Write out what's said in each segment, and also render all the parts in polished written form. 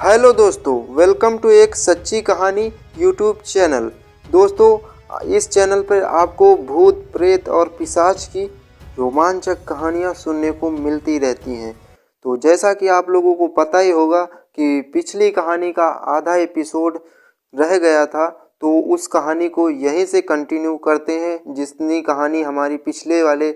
Hello दोस्तों, welcome to एक सच्ची कहानी यूट्यूब चैनल। दोस्तों, इस चैनल पर आपको भूत प्रेत और पिशाच की रोमांचक कहानियां सुनने को मिलती रहती हैं। तो जैसा कि आप लोगों को पता ही होगा कि पिछली कहानी का आधा एपिसोड रह गया था, तो उस कहानी को यहीं से कंटिन्यू करते हैं जितनी कहानी हमारी पिछले वाले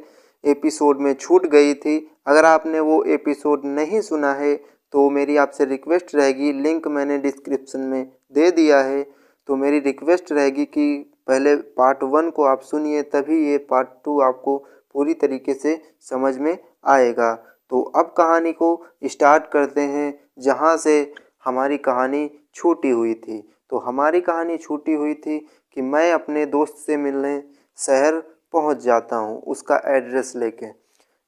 एपिसोड में छूट गई थी। अगर आपने वो एपिसोड नहीं सुना है तो मेरी आपसे रिक्वेस्ट रहेगी, लिंक मैंने डिस्क्रिप्शन में दे दिया है। तो मेरी रिक्वेस्ट रहेगी कि पहले पार्ट 1 को आप सुनिए, तभी ये पार्ट 2 आपको पूरी तरीके से समझ में आएगा। तो अब कहानी को स्टार्ट करते हैं जहाँ से हमारी कहानी छूटी हुई थी। तो हमारी कहानी छूटी हुई थी कि मैं अपने दोस्त से मिलने शहर पहुँच जाता हूँ उसका एड्रेस लेके।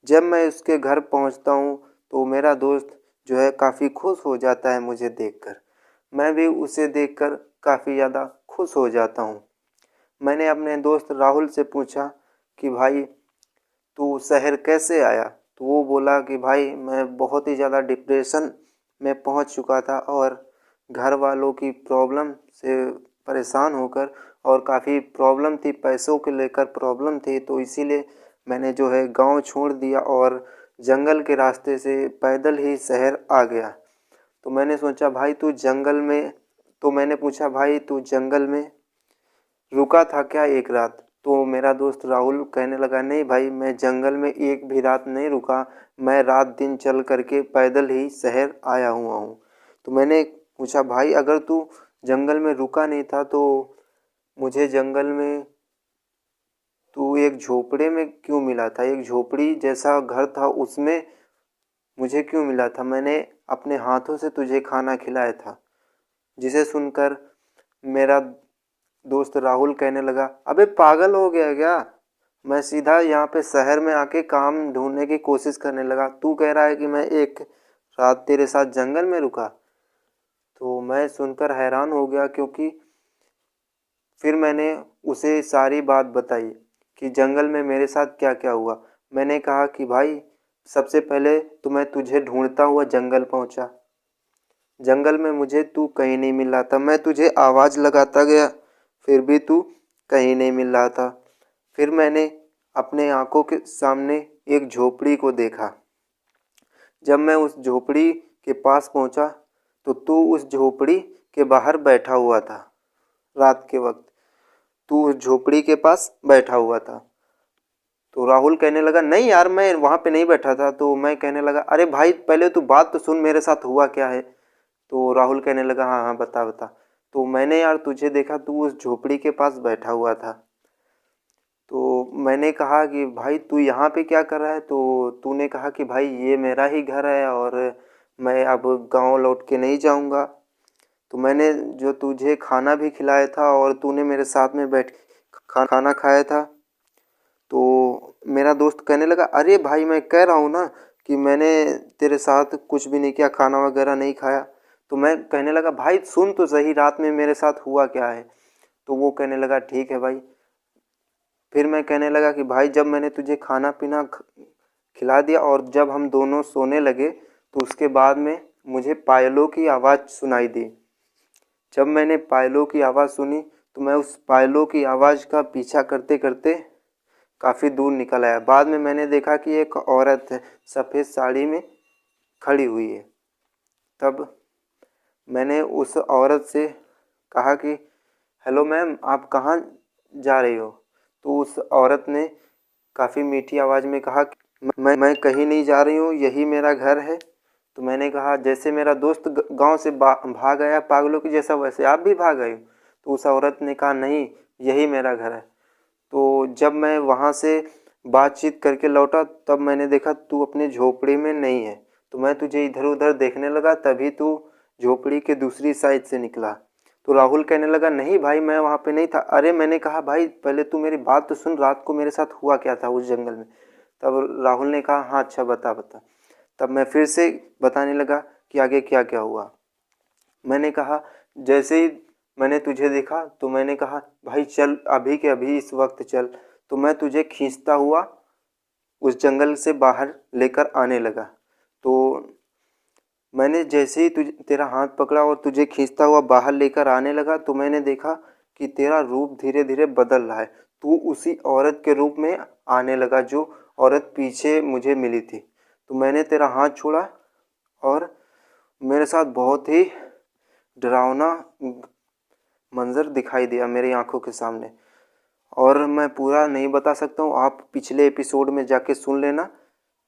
जब मैं उसके घर पहुँचता हूँ तो मेरा दोस्त जो है काफ़ी खुश हो जाता है मुझे देखकर। मैं भी उसे देखकर काफ़ी ज़्यादा खुश हो जाता हूँ। मैंने अपने दोस्त राहुल से पूछा कि भाई तू शहर कैसे आया? तो वो बोला कि भाई मैं बहुत ही ज़्यादा डिप्रेशन में पहुँच चुका था और घर वालों की प्रॉब्लम से परेशान होकर, और काफ़ी प्रॉब्लम थी, पैसों को लेकर प्रॉब्लम थी, तो इसीलिए मैंने जो है गांव छोड़ दिया और जंगल के रास्ते से पैदल ही शहर आ गया। तो मैंने सोचा भाई तू जंगल में तो मैंने पूछा भाई तू जंगल में रुका था क्या एक रात? तो मेरा दोस्त राहुल कहने लगा नहीं भाई, मैं जंगल में एक भी रात नहीं रुका, मैं रात दिन चल करके पैदल ही शहर आया हुआ हूँ। तो मैंने पूछा भाई अगर तू जंगल में रुका नहीं था तो मुझे जंगल में तू एक झोपड़े में क्यों मिला था? एक झोपड़ी जैसा घर था उसमें मुझे क्यों मिला था? मैंने अपने हाथों से तुझे खाना खिलाया था। जिसे सुनकर मेरा दोस्त राहुल कहने लगा अबे पागल हो गया क्या? मैं सीधा यहाँ पे शहर में आके काम ढूंढने की कोशिश करने लगा, तू कह रहा है कि मैं एक रात तेरे साथ जंगल में रुका। तो मैं सुनकर हैरान हो गया, क्योंकि फिर मैंने उसे सारी बात बताई कि जंगल में मेरे साथ क्या क्या हुआ। मैंने कहा कि भाई सबसे पहले तो मैं तुझे ढूंढता हुआ जंगल पहुंचा। जंगल में मुझे तू कहीं नहीं मिल रहा था, मैं तुझे आवाज़ लगाता गया फिर भी तू कहीं नहीं मिल रहा था। फिर मैंने अपने आंखों के सामने एक झोपड़ी को देखा। जब मैं उस झोपड़ी के पास पहुंचा तो तू उस झोपड़ी के बाहर बैठा हुआ था। रात के वक्त तू उस झोपड़ी के पास बैठा हुआ था। तो राहुल कहने लगा नहीं यार, मैं वहाँ पे नहीं बैठा था। तो मैं कहने लगा अरे भाई पहले तू बात तो सुन, मेरे साथ हुआ क्या है? तो राहुल कहने लगा हाँ हाँ बता बता। तो मैंने यार तुझे देखा, तू उस झोपड़ी के पास बैठा हुआ था। तो मैंने कहा कि भाई तू यहाँ पे क्या कर रहा है? तो तूने कहा कि भाई ये मेरा ही घर है और मैं अब गांव लौट के नहीं जाऊँगा। तो मैंने जो तुझे खाना भी खिलाया था और तूने मेरे साथ में बैठ खाना खाया था। तो मेरा दोस्त कहने लगा अरे भाई मैं कह रहा हूँ ना कि मैंने तेरे साथ कुछ भी नहीं किया, खाना वगैरह नहीं खाया। तो मैं कहने लगा भाई सुन तो सही, रात में मेरे साथ हुआ क्या है? तो वो कहने लगा ठीक है भाई। फिर मैं कहने लगा कि भाई जब मैंने तुझे खाना पीना खिला दिया और जब हम दोनों सोने लगे तो उसके बाद में मुझे पायलों की आवाज़ सुनाई दी। जब मैंने पायलों की आवाज़ सुनी तो मैं उस पायलों की आवाज़ का पीछा करते करते काफ़ी दूर निकल आया। बाद में मैंने देखा कि एक औरत है सफ़ेद साड़ी में खड़ी हुई है। तब मैंने उस औरत से कहा कि हेलो मैम, आप कहाँ जा रही हो? तो उस औरत ने काफ़ी मीठी आवाज़ में कहा कि मैं कहीं नहीं जा रही हूँ, यही मेरा घर है। तो मैंने कहा जैसे मेरा दोस्त गांव से भाग आया पागलों की जैसा, वैसे आप भी भाग गए हो? तो उस औरत ने कहा नहीं, यही मेरा घर है। तो जब मैं वहाँ से बातचीत करके लौटा तब मैंने देखा तू अपने झोपड़ी में नहीं है। तो मैं तुझे इधर उधर देखने लगा, तभी तू झोपड़ी के दूसरी साइड से निकला। तो राहुल कहने लगा नहीं भाई मैं वहाँ पे नहीं था। अरे मैंने कहा भाई पहले तू मेरी बात तो सुन, रात को मेरे साथ हुआ क्या था उस जंगल में? तब राहुल ने कहा हाँ अच्छा बता बता। तब मैं फिर से बताने लगा कि आगे क्या क्या हुआ। मैंने कहा जैसे ही मैंने तुझे देखा तो मैंने कहा भाई चल अभी के अभी इस वक्त चल। तो मैं तुझे खींचता हुआ उस जंगल से बाहर लेकर आने लगा। तो मैंने जैसे ही तेरा हाथ पकड़ा और तुझे खींचता हुआ बाहर लेकर आने लगा तो मैंने देखा कि तेरा रूप धीरे धीरे बदल रहा है। तू उसी औरत के रूप में आने लगा जो औरत पीछे मुझे मिली थी। तो मैंने तेरा हाथ छोड़ा और मेरे साथ बहुत ही डरावना मंजर दिखाई दिया मेरी आंखों के सामने। और मैं पूरा नहीं बता सकता हूँ, आप पिछले एपिसोड में जाके सुन लेना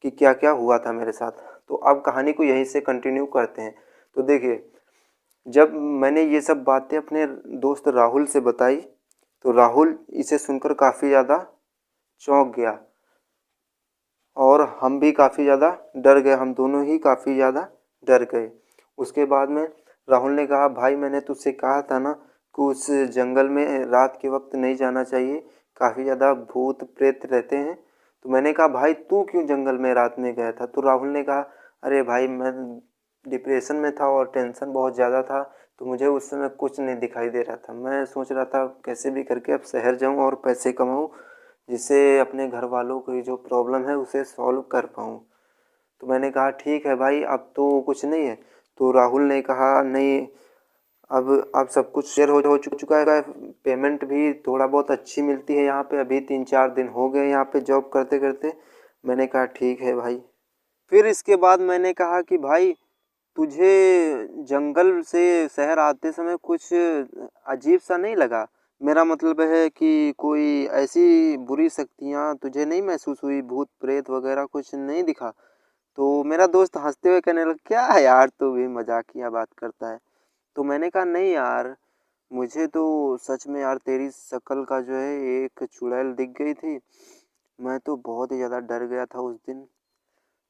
कि क्या क्या हुआ था मेरे साथ। तो अब कहानी को यहीं से कंटिन्यू करते हैं। तो देखिए, जब मैंने ये सब बातें अपने दोस्त राहुल से बताई तो राहुल इसे सुनकर काफ़ी ज़्यादा चौंक गया और हम भी काफ़ी ज़्यादा डर गए, हम दोनों ही काफ़ी ज़्यादा डर गए। उसके बाद में राहुल ने कहा, भाई मैंने तुझसे कहा था ना कि उस जंगल में रात के वक्त नहीं जाना चाहिए, काफ़ी ज़्यादा भूत प्रेत रहते हैं। तो मैंने कहा, भाई तू क्यों जंगल में रात में गया था? तो राहुल ने कहा, अरे भाई मैं डिप्रेशन में था और टेंशन बहुत ज़्यादा था, तो मुझे उस समय कुछ नहीं दिखाई दे रहा था। मैं सोच रहा था कैसे भी करके अब शहर जाऊँ और पैसे कमाऊँ, जिससे अपने घर वालों की जो प्रॉब्लम है उसे सॉल्व कर पाऊँ। तो मैंने कहा, ठीक है भाई, अब तो कुछ नहीं है। तो राहुल ने कहा, नहीं, अब सब कुछ शेयर हो चुका है, पेमेंट भी थोड़ा बहुत अच्छी मिलती है यहाँ पे, अभी 3-4 दिन हो गए यहाँ पे जॉब करते करते। मैंने कहा, ठीक है भाई। फिर इसके बाद मैंने कहा कि भाई तुझे जंगल से शहर आते समय कुछ अजीब सा नहीं लगा? मेरा मतलब है कि कोई ऐसी बुरी शक्तियाँ तुझे नहीं महसूस हुई, भूत प्रेत वगैरह कुछ नहीं दिखा? तो मेरा दोस्त हंसते हुए कहने लगा, क्या है यार, तू भी मजाकिया बात करता है। तो मैंने कहा, नहीं यार, मुझे तो सच में यार तेरी शक्ल का जो है एक चुड़ैल दिख गई थी। मैं तो बहुत ही ज़्यादा डर गया था उस दिन।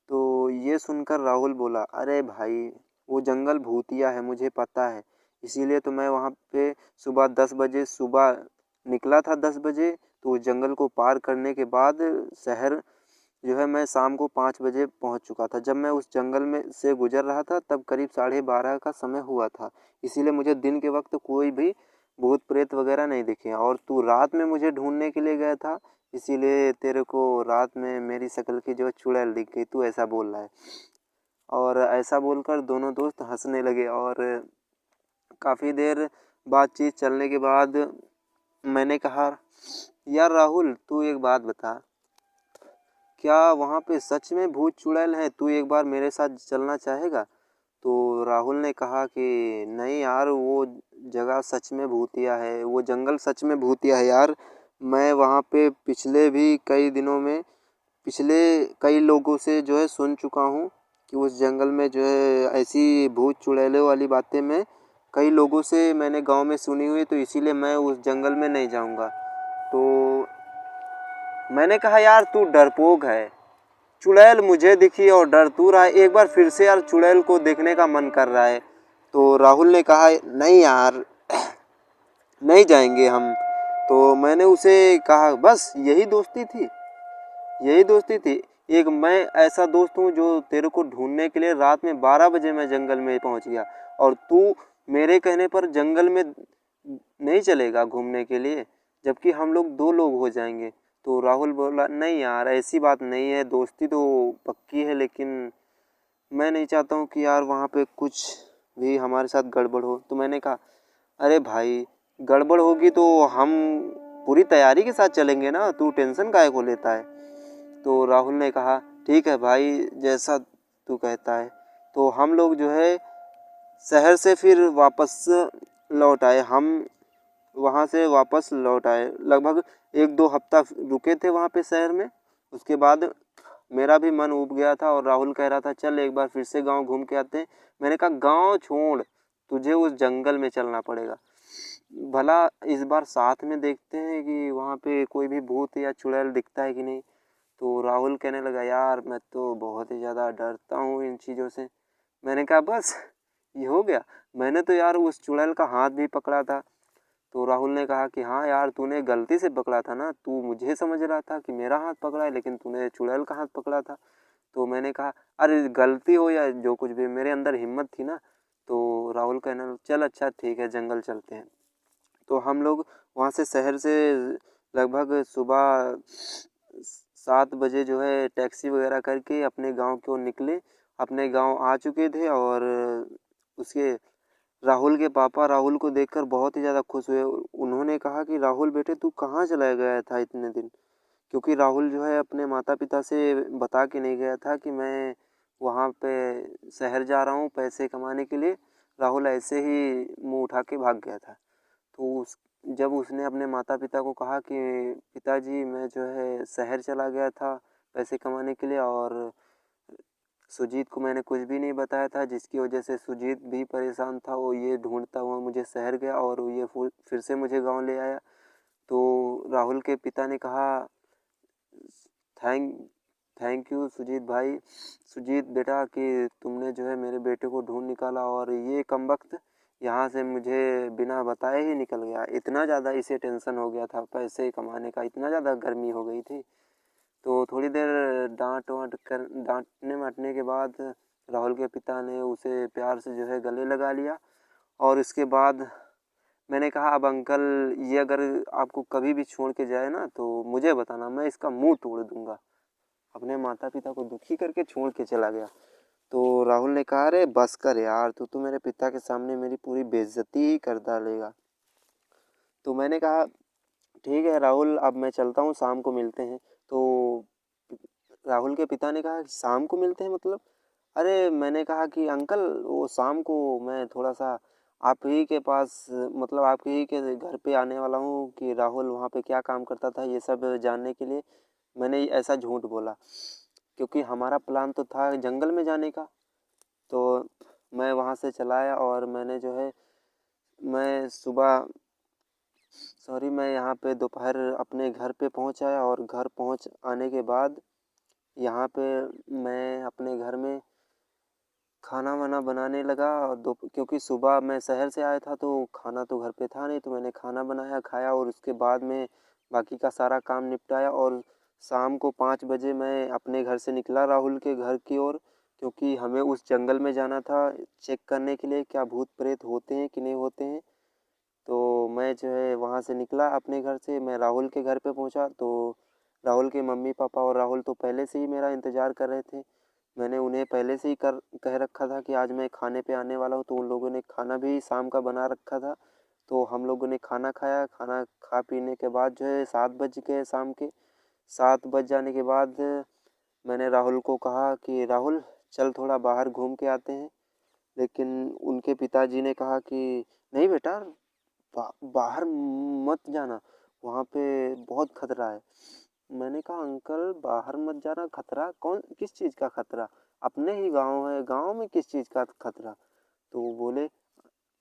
तो ये सुनकर राहुल बोला, अरे भाई वो जंगल भूतिया है, मुझे पता है, इसीलिए तो मैं वहाँ पे सुबह 10 बजे सुबह निकला था 10 बजे। तो उस जंगल को पार करने के बाद शहर जो है मैं शाम को 5 बजे पहुँच चुका था। जब मैं उस जंगल में से गुजर रहा था तब करीब 12:30 का समय हुआ था, इसीलिए मुझे दिन के वक्त कोई भी भूत प्रेत वगैरह नहीं दिखे। और तू रात में मुझे ढूंढने के लिए गया था, इसीलिए तेरे को रात में मेरी शक्ल की जो चुड़ैल दिख गई, तू ऐसा बोल रहा है। और ऐसा बोलकर दोनों दोस्त हंसने लगे और काफ़ी देर बातचीत चलने के बाद मैंने कहा, यार राहुल, तू एक बात बता, क्या वहाँ पे सच में भूत चुड़ैल है? तू एक बार मेरे साथ चलना चाहेगा? तो राहुल ने कहा कि नहीं यार, वो जगह सच में भूतिया है, वो जंगल सच में भूतिया है यार। मैं वहाँ पे पिछले भी कई दिनों में पिछले कई लोगों से जो है सुन चुका हूँ कि उस जंगल में जो है ऐसी भूत चुड़ैलों वाली बातें मैं कई लोगों से मैंने गांव में सुनी हुई, तो इसीलिए मैं उस जंगल में नहीं जाऊँगा। तो मैंने कहा, यार तू डरपोक है, चुड़ैल मुझे दिखी और डर तू रहा है, एक बार फिर से यार चुड़ैल को देखने का मन कर रहा है। तो राहुल ने कहा, नहीं यार, नहीं जाएंगे हम। तो मैंने उसे कहा, बस यही दोस्ती थी, यही दोस्ती थी। एक मैं ऐसा दोस्त हूँ जो तेरे को ढूंढने के लिए रात में 12 बजे मैं जंगल में पहुँच गया, और तू मेरे कहने पर जंगल में नहीं चलेगा घूमने के लिए, जबकि हम लोग 2 लोग हो जाएंगे। तो राहुल बोला, नहीं यार ऐसी बात नहीं है, दोस्ती तो पक्की है, लेकिन मैं नहीं चाहता हूँ कि यार वहाँ पे कुछ भी हमारे साथ गड़बड़ हो। तो मैंने कहा, अरे भाई, गड़बड़ होगी तो हम पूरी तैयारी के साथ चलेंगे ना, तू टेंशन काहे को लेता है? तो राहुल ने कहा, ठीक है भाई, जैसा तू कहता है। तो हम लोग जो है शहर से फिर वापस लौट आए, हम वहाँ से वापस लौट आए, लगभग 1-2 हफ्ता रुके थे वहाँ पे शहर में। उसके बाद मेरा भी मन ऊब गया था और राहुल कह रहा था, चल एक बार फिर से गांव घूम के आते हैं। मैंने कहा, गांव छोड़, तुझे उस जंगल में चलना पड़ेगा, भला इस बार साथ में देखते हैं कि वहाँ पे कोई भी भूत या चुड़ैल दिखता है कि नहीं। तो राहुल कहने लगा, यार मैं तो बहुत ही ज़्यादा डरता हूँ इन चीज़ों से। मैंने कहा, बस ये हो गया? मैंने तो यार उस चुड़ैल का हाथ भी पकड़ा था। तो राहुल ने कहा कि हाँ यार, तूने गलती से पकड़ा था ना, तू मुझे समझ रहा था कि मेरा हाथ पकड़ा है, लेकिन तूने चुड़ैल का हाथ पकड़ा था। तो मैंने कहा, अरे गलती हो या जो कुछ भी, मेरे अंदर हिम्मत थी ना। तो राहुल कहने लगा, चल अच्छा ठीक है, जंगल चलते हैं। तो हम लोग वहाँ से शहर से लगभग सुबह 7 बजे जो है टैक्सी वगैरह करके अपने गांव की ओर निकले। अपने गांव आ चुके थे और उसके राहुल के पापा राहुल को देखकर बहुत ही ज़्यादा खुश हुए। उन्होंने कहा कि राहुल बेटे तू कहाँ चला गया था इतने दिन? क्योंकि राहुल जो है अपने माता पिता से बता के नहीं गया था कि मैं वहाँ पे शहर जा रहा हूँ पैसे कमाने के लिए। राहुल ऐसे ही मुंह उठा के भाग गया था। तो जब उसने अपने माता पिता को कहा कि पिताजी मैं जो है शहर चला गया था पैसे कमाने के लिए और सुजीत को मैंने कुछ भी नहीं बताया था, जिसकी वजह से सुजीत भी परेशान था। वो ये ढूंढता हुआ मुझे शहर गया और ये फिर से मुझे गांव ले आया। तो राहुल के पिता ने कहा थैंक थैंक यू सुजीत भाई, सुजीत बेटा कि तुमने जो है मेरे बेटे को ढूंढ निकाला और ये कमबख्त यहाँ से मुझे बिना बताए ही निकल गया। इतना ज़्यादा इसे टेंशन हो गया था पैसे कमाने का, इतना ज़्यादा गर्मी हो गई थी। तो थोड़ी देर डांटने वाटने के बाद राहुल के पिता ने उसे प्यार से जो है गले लगा लिया। और इसके बाद मैंने कहा अब अंकल ये अगर आपको कभी भी छोड़ के जाए ना तो मुझे बताना, मैं इसका मुंह तोड़ दूंगा। अपने माता पिता को दुखी करके छोड़ के चला गया। तो राहुल ने कहा अरे बस कर यार, तू तो मेरे पिता के सामने मेरी पूरी बेइज्जती ही कर डालेगा। तो मैंने कहा ठीक है राहुल अब मैं चलता हूँ, शाम को मिलते हैं। तो राहुल के पिता ने कहा शाम को मिलते हैं मतलब? अरे मैंने कहा कि अंकल वो शाम को मैं थोड़ा सा आप ही के पास मतलब आप ही के घर पे आने वाला हूँ कि राहुल वहाँ पे क्या काम करता था ये सब जानने के लिए मैंने ऐसा झूठ बोला, क्योंकि हमारा प्लान तो था जंगल में जाने का। तो मैं वहाँ से चला आया और मैंने जो है मैं सुबह मैं यहाँ पे दोपहर अपने घर पे पहुँच आया और घर पहुँच आने के बाद यहाँ पे मैं अपने घर में खाना वाना बनाने लगा। और दो क्योंकि सुबह मैं शहर से आया था तो खाना तो घर पे था नहीं, तो मैंने खाना बनाया खाया और उसके बाद में बाकी का सारा काम निपटाया। और शाम को 5 बजे मैं अपने घर से निकला राहुल के घर की ओर, क्योंकि हमें उस जंगल में जाना था चेक करने के लिए क्या भूत प्रेत होते हैं कि नहीं होते हैं। तो मैं जो है वहाँ से निकला अपने घर से, मैं राहुल के घर पे पहुँचा। तो राहुल के मम्मी पापा और राहुल तो पहले से ही मेरा इंतज़ार कर रहे थे। मैंने उन्हें पहले से ही कह रखा था कि आज मैं खाने पे आने वाला हूँ, तो उन लोगों ने खाना भी शाम का बना रखा था। तो हम लोगों ने खाना खाया, खाना खा पीने के बाद जो है 7 बज गए शाम के। 7 बज जाने के बाद मैंने राहुल को कहा कि राहुल चल थोड़ा बाहर घूम के आते हैं। लेकिन उनके पिताजी ने कहा कि नहीं बेटा बाहर मत जाना, वहाँ पे बहुत खतरा है। मैंने कहा अंकल बाहर मत जाना, खतरा कौन किस चीज़ का खतरा? अपने ही गांव है, गांव में किस चीज़ का खतरा? तो वो बोले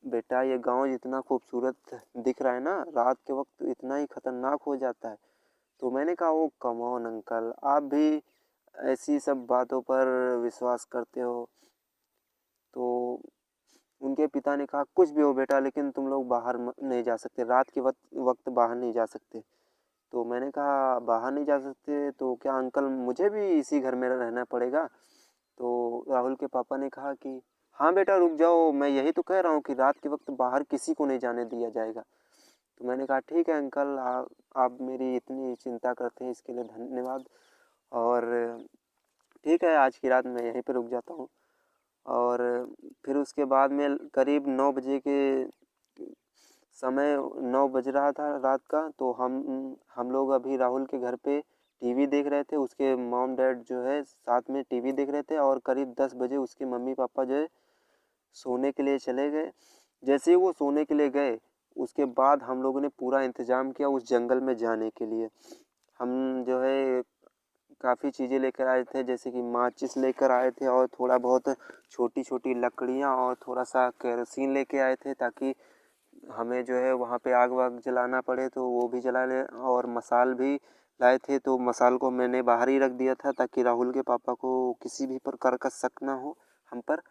बेटा ये गांव जितना खूबसूरत दिख रहा है ना, रात के वक्त इतना ही खतरनाक हो जाता है। तो मैंने कहा ओ कम ऑन अंकल, आप भी ऐसी सब बातों पर विश्वास करते हो? तो उनके पिता ने कहा कुछ भी हो बेटा लेकिन तुम लोग बाहर नहीं जा सकते, रात के वक्त बाहर नहीं जा सकते। तो मैंने कहा बाहर नहीं जा सकते तो क्या अंकल मुझे भी इसी घर में रहना पड़ेगा? तो राहुल के पापा ने कहा कि हाँ बेटा रुक जाओ, मैं यही तो कह रहा हूँ कि रात के वक्त बाहर किसी को नहीं जाने दिया जाएगा। तो मैंने कहा ठीक है अंकल, आप मेरी इतनी चिंता करते हैं इसके लिए धन्यवाद। और ठीक है आज की रात मैं यहीं पर रुक जाता हूँ। और फिर उसके बाद में करीब 9 बजे के समय 9 बज रहा था रात का। तो हम लोग अभी राहुल के घर पे टीवी देख रहे थे, उसके मॉम डैड जो है साथ में टीवी देख रहे थे। और करीब 10 बजे उसके मम्मी पापा जो है सोने के लिए चले गए। जैसे ही वो सोने के लिए गए उसके बाद हम लोगों ने पूरा इंतज़ाम किया उस जंगल में जाने के लिए। हम जो है काफ़ी चीज़ें लेकर आए थे, जैसे कि माचिस लेकर आए थे और थोड़ा बहुत छोटी छोटी लकड़ियाँ और थोड़ा सा केरोसिन लेके आए थे, ताकि हमें जो है वहाँ पे आग वाग जलाना पड़े तो वो भी जला लें। और मसाल भी लाए थे, तो मसाल को मैंने बाहर ही रख दिया था ताकि राहुल के पापा को किसी भी प्रकार का शक ना हो हम पर।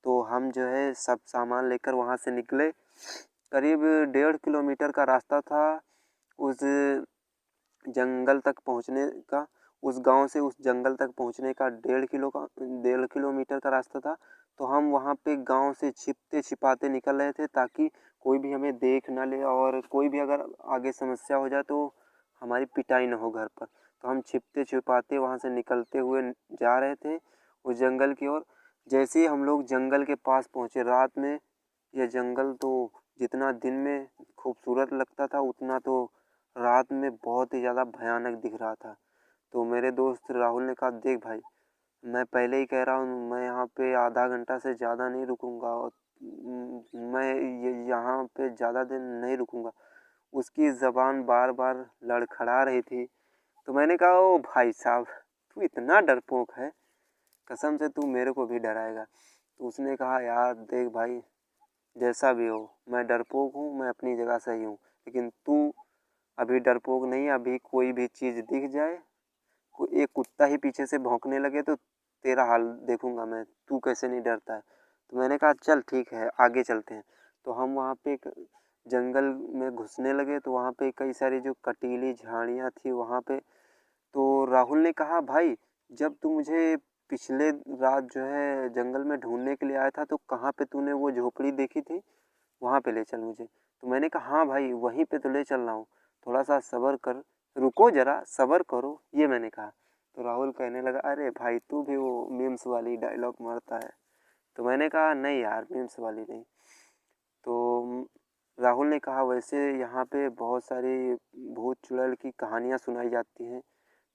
तो हम जो है सब सामान लेकर वहाँ से निकले। करीब 1.5 किलोमीटर का रास्ता था उस जंगल तक पहुँचने का। उस गांव से उस जंगल तक पहुँचने का 1.5 किलोमीटर का रास्ता था। तो हम वहाँ पे गांव से छिपते छिपाते निकल रहे थे ताकि कोई भी हमें देख ना ले और कोई भी अगर आगे समस्या हो जाए तो हमारी पिटाई ना हो घर पर। तो हम छिपते छिपाते वहाँ से निकलते हुए जा रहे थे उस जंगल की ओर। जैसे ही हम लोग जंगल के पास पहुँचे रात में, यह जंगल तो जितना दिन में खूबसूरत लगता था उतना तो रात में बहुत ही ज़्यादा भयानक दिख रहा था। तो मेरे दोस्त राहुल ने कहा, देख भाई, मैं पहले ही कह रहा हूँ, मैं यहाँ पे आधा घंटा से ज़्यादा नहीं रुकूंगा और मैं यहाँ पे ज़्यादा दिन नहीं रुकूंगा। उसकी ज़बान बार बार लड़खड़ा रही थी। तो मैंने कहा, ओ भाई साहब, तू इतना डरपोक है, कसम से तू मेरे को भी डराएगा। तो उसने कहा, यार देख भाई, जैसा भी हो, मैं डरपोक हूँ, मैं अपनी जगह सही हूँ, लेकिन तू अभी डरपोक नहीं है। अभी कोई भी चीज़ दिख जाए, एक कुत्ता ही पीछे से भौंकने लगे तो तेरा हाल देखूंगा मैं, तू कैसे नहीं डरता है। तो मैंने कहा, चल ठीक है, आगे चलते हैं। तो हम वहाँ पे एक जंगल में घुसने लगे। तो वहाँ पे कई सारी जो कटीली झाड़ियाँ थी वहाँ पे। तो राहुल ने कहा, भाई, जब तू मुझे पिछले रात जो है जंगल में ढूंढने के लिए आया था, तो कहाँ पे तूने वो झोपड़ी देखी थी, वहाँ पे ले चल मुझे। तो मैंने कहा, हाँ भाई, वहीं पे तो ले चल रहा हूँ, थोड़ा सा सब्र कर, रुको ज़रा, सब्र करो, ये मैंने कहा। तो राहुल कहने लगा, अरे भाई, तू भी वो मीम्स वाली डायलॉग मारता है। तो मैंने कहा, नहीं यार, मीम्स वाली नहीं। तो राहुल ने कहा, वैसे यहाँ पे बहुत सारी भूत चुड़ैल की कहानियाँ सुनाई जाती हैं।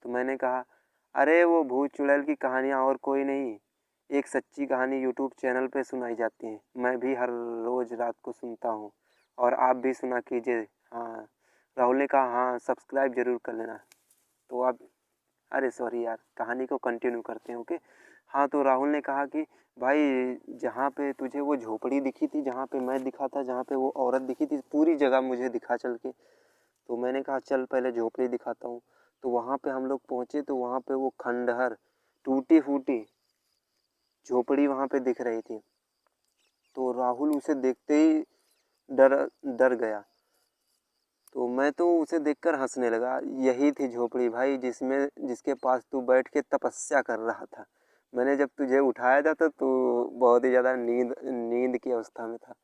तो मैंने कहा, अरे वो भूत चुड़ैल की कहानियाँ और कोई नहीं, एक सच्ची कहानी यूट्यूब चैनल पे सुनाई जाती है, मैं भी हर रोज़ रात को सुनता हूँ, और आप भी सुना कीजिए। हाँ। राहुल ने कहा, हाँ, सब्सक्राइब ज़रूर कर लेना। तो आप, अरे सॉरी यार, कहानी को कंटिन्यू करते हैं, ओके। हाँ, तो राहुल ने कहा कि भाई, जहाँ पे तुझे वो झोपड़ी दिखी थी, जहाँ पे मैं दिखा था, जहाँ पे वो औरत दिखी थी, पूरी जगह मुझे दिखा चल के। तो मैंने कहा, चल पहले झोपड़ी दिखाता हूँ। तो वहाँ पे हम लोग पहुँचे। तो वहाँ पे वो खंडहर, टूटी फूटी झोपड़ी वहाँ पे दिख रही थी। तो राहुल उसे देखते ही डर डर गया। तो मैं तो उसे देखकर हंसने लगा। यही थी झोपड़ी भाई, जिसके पास तू बैठ के तपस्या कर रहा था। मैंने जब तुझे उठाया था तो तू बहुत ही ज़्यादा नींद नींद की अवस्था में था।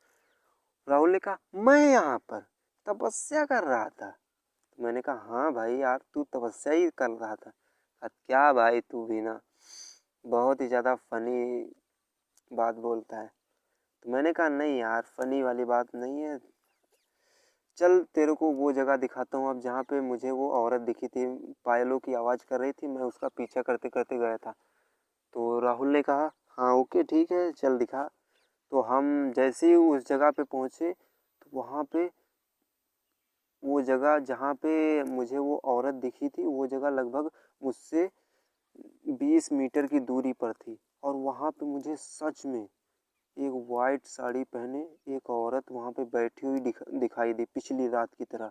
राहुल ने कहा, मैं यहाँ पर तपस्या कर रहा था। तो मैंने कहा, हाँ भाई यार, तू तपस्या ही कर रहा था। क्या भाई, तू भी ना बहुत ही ज़्यादा फनी बात बोलता है। तो मैंने कहा, नहीं यार, फनी वाली बात नहीं है, चल तेरे को वो जगह दिखाता हूँ अब, जहाँ पे मुझे वो औरत दिखी थी, पायलों की आवाज़ कर रही थी, मैं उसका पीछा करते करते गया था। तो राहुल ने कहा, हाँ ओके ठीक है, चल दिखा। तो हम जैसे ही उस जगह पे पहुँचे, तो वहाँ पे वो जगह जहाँ पे मुझे वो औरत दिखी थी, वो जगह लगभग मुझसे 20 मीटर की दूरी पर थी। और वहाँ पे मुझे सच में एक वाइट साड़ी पहने एक औरत वहाँ पे बैठी हुई दिखाई दी, पिछली रात की तरह।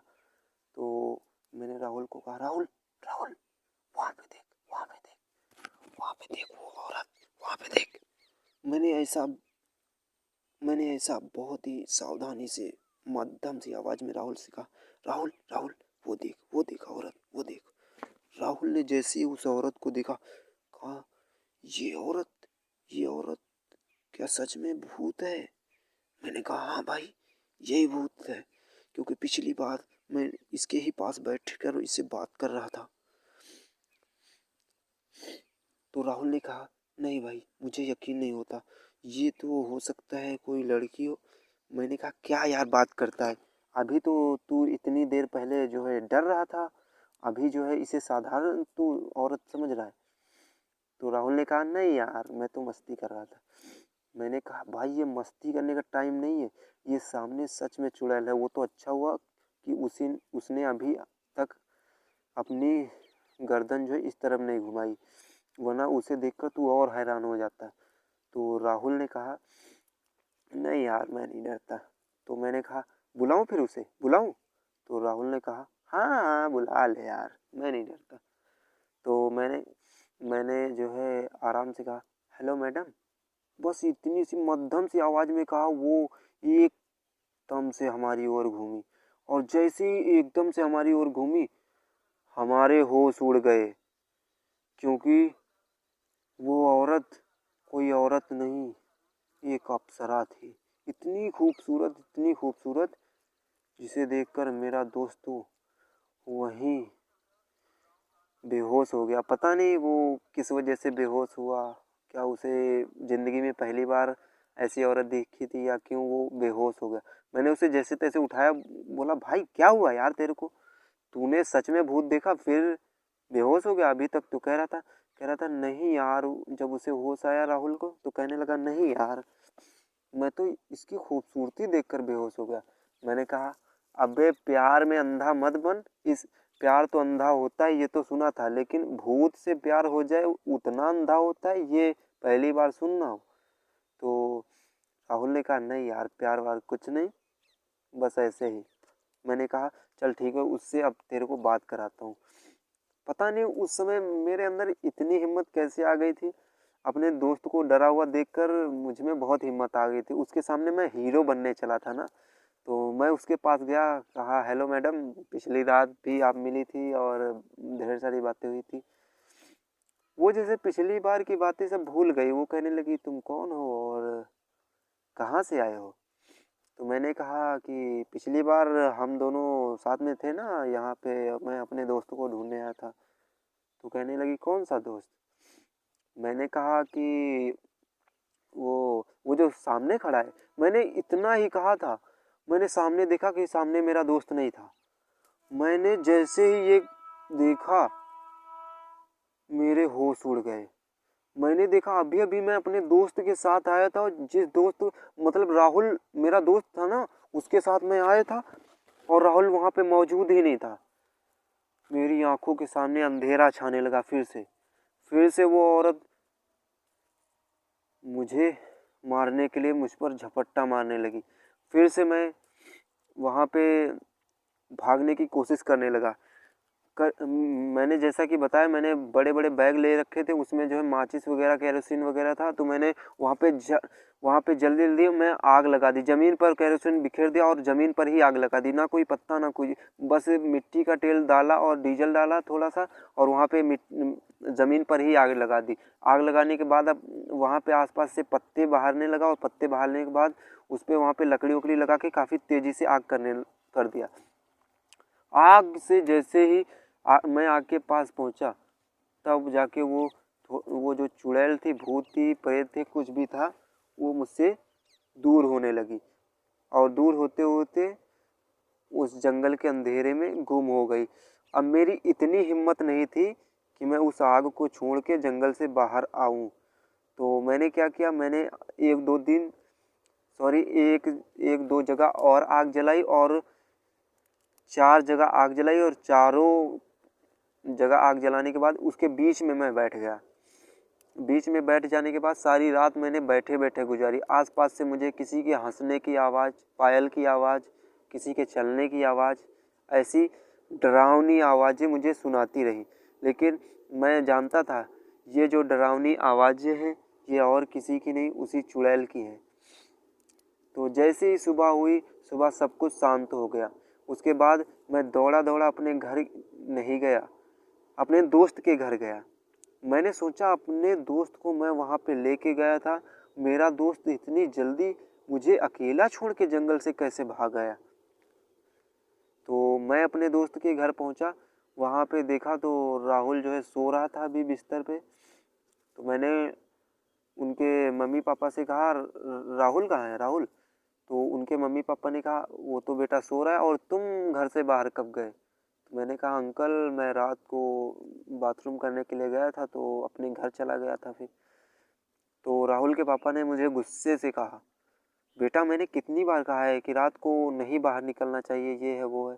तो मैंने राहुल को कहा, राहुल, राहुल, वहाँ पे देख, वहाँ पे देख, वहाँ पे देख, वो औरत, वहाँ पे देख। मैंने ऐसा बहुत ही सावधानी से, मध्यम सी आवाज़ में राहुल से कहा, राहुल, राहुल, वो देख औरत, वो देख। राहुल ने जैसे ही उस औरत को देखा, कहा, ये औरत, ये औरत क्या सच में भूत है? मैंने कहा, हाँ भाई, यही भूत है, क्योंकि पिछली बार मैं इसके ही पास बैठकर इससे बात कर रहा था। तो राहुल ने कहा, नहीं भाई, मुझे यकीन नहीं होता, ये तो हो सकता है कोई लड़की हो। मैंने कहा, क्या यार बात करता है, अभी तो तू इतनी देर पहले जो है डर रहा था, अभी जो है इसे साधारण तू औरत समझ रहा है। तो राहुल ने कहा, नहीं यार, मैं तो मस्ती कर रहा था। मैंने कहा, भाई ये मस्ती करने का टाइम नहीं है, ये सामने सच में चुड़ैल है। वो तो अच्छा हुआ कि उसने अभी तक अपनी गर्दन जो है इस तरफ नहीं घुमाई, वरना उसे देखकर तू और हैरान हो जाता। तो राहुल ने कहा, नहीं यार, मैं नहीं डरता। तो मैंने कहा, बुलाऊं फिर उसे, बुलाऊं? तो राहुल ने कहा, हाँ हाँ, बुला ले यार, मैं नहीं डरता। तो मैंने मैंने जो है आराम से कहा, हेलो मैडम। बस इतनी सी मध्यम सी आवाज़ में कहा। वो एकदम से हमारी ओर घूमी, और जैसे ही एकदम से हमारी ओर घूमी, हमारे होश उड़ गए, क्योंकि वो औरत कोई औरत नहीं, एक अप्सरा थी। इतनी खूबसूरत, जिसे देखकर मेरा दोस्त तो वहीं बेहोश हो गया। पता नहीं वो किस वजह से बेहोश हुआ, क्या उसे ज़िंदगी में पहली बार ऐसी औरत देखी थी या क्यों वो बेहोश हो गया। मैंने उसे जैसे तैसे उठाया, बोला भाई क्या हुआ यार तेरे को, तूने सच में भूत देखा फिर बेहोश हो गया, अभी तक तो कह रहा था नहीं यार। जब उसे होश आया राहुल को तो कहने लगा नहीं यार, मैं तो इसकी खूबसूरती देखकर बेहोश हो गया। मैंने कहा अबे प्यार में अंधा मत बन, इस प्यार तो अंधा होता है ये तो सुना था, लेकिन भूत से प्यार हो जाए उतना अंधा होता है ये पहली बार सुनना हो। तो राहुल ने कहा नहीं यार प्यार वार कुछ नहीं, बस ऐसे ही। मैंने कहा चल ठीक है, उससे अब तेरे को बात कराता हूँ। पता नहीं उस समय मेरे अंदर इतनी हिम्मत कैसे आ गई थी। अपने दोस्त को डरा हुआ देखकर मुझ में बहुत हिम्मत आ गई थी। उसके सामने मैं हीरो बनने चला था ना। तो मैं उसके पास गया, कहा हेलो मैडम, पिछली रात भी आप मिली थी और ढेर सारी बातें हुई थी। वो जैसे पिछली बार की बातें सब भूल गई। वो कहने लगी तुम कौन हो और कहाँ से आए हो। तो मैंने कहा कि पिछली बार हम दोनों साथ में थे ना यहाँ पे, मैं अपने दोस्त को ढूंढने आया था। तो कहने लगी कौन सा दोस्त। मैंने कहा कि वो जो सामने खड़ा है। मैंने इतना ही कहा था, मैंने सामने देखा कि सामने मेरा दोस्त नहीं था। मैंने जैसे ही ये देखा मेरे होश उड़ गए। मैंने देखा अभी अभी मैं अपने दोस्त के साथ आया था, और जिस दोस्त मतलब राहुल मेरा दोस्त था ना, उसके साथ मैं आया था और राहुल वहाँ पे मौजूद ही नहीं था। मेरी आंखों के सामने अंधेरा छाने लगा फिर से वो औरत मुझे मारने के लिए मुझ पर झपट्टा मारने लगी। फिर से मैं वहाँ पे भागने की कोशिश करने लगा। मैंने जैसा कि बताया, मैंने बड़े बड़े बैग ले रखे थे, उसमें जो है माचिस वगैरह केरोसिन वगैरह था। तो मैंने वहाँ पे जल्दी जल्दी मैं आग लगा दी, ज़मीन पर केरोसिन बिखेर दिया और ज़मीन पर ही आग लगा दी। ना कोई पत्ता ना कोई, बस मिट्टी का तेल डाला और डीजल डाला थोड़ा सा, और वहाँ पे ज़मीन पर ही आग लगा दी। आग लगाने के बाद अब वहाँ पे आसपास से पत्ते बहारने लगा, और पत्ते बहारने के बाद उस पर वहाँ पे लकड़ी वकड़ी लगा के काफ़ी तेज़ी से आग कर दिया। आग से जैसे ही मैं आग के पास पहुंचा, तब जाके वो जो चुड़ैल थी, भूत थी, प्रेत थे, कुछ भी था, वो मुझसे दूर होने लगी। और दूर होते होते उस जंगल के अंधेरे में गुम हो गई। अब मेरी इतनी हिम्मत नहीं थी कि मैं उस आग को छोड़ के जंगल से बाहर आऊं। तो मैंने क्या किया, मैंने एक एक दो जगह और आग जलाई, और 4 जगह आग जलाई, और चारों जगह आग जलाने के बाद उसके बीच में मैं बैठ गया। बीच में बैठ जाने के बाद सारी रात मैंने बैठे बैठे गुजारी। आसपास से मुझे किसी के हंसने की आवाज़, पायल की आवाज़, किसी के चलने की आवाज़, ऐसी डरावनी आवाज़ें मुझे सुनाती रही। लेकिन मैं जानता था ये जो डरावनी आवाज़ें हैं ये और किसी की नहीं, उसी चुड़ैल की हैं। तो जैसे ही सुबह हुई, सुबह सब कुछ शांत हो गया। उसके बाद मैं दौड़ा दौड़ा अपने घर नहीं गया, अपने दोस्त के घर गया। मैंने सोचा अपने दोस्त को मैं वहाँ पे लेके गया था, मेरा दोस्त इतनी जल्दी मुझे अकेला छोड़ के जंगल से कैसे भाग गया। तो मैं अपने दोस्त के घर पहुँचा, वहाँ पे देखा तो राहुल जो है सो रहा था अभी बिस्तर पे। तो मैंने उनके मम्मी पापा से कहा राहुल कहाँ है राहुल। तो उनके मम्मी पापा ने कहा वो तो बेटा सो रहा है, और तुम घर से बाहर कब गए। तो मैंने कहा अंकल मैं रात को बाथरूम करने के लिए गया था तो अपने घर चला गया था फिर। तो राहुल के पापा ने मुझे गुस्से से कहा बेटा मैंने कितनी बार कहा है कि रात को नहीं बाहर निकलना चाहिए, ये है वो है।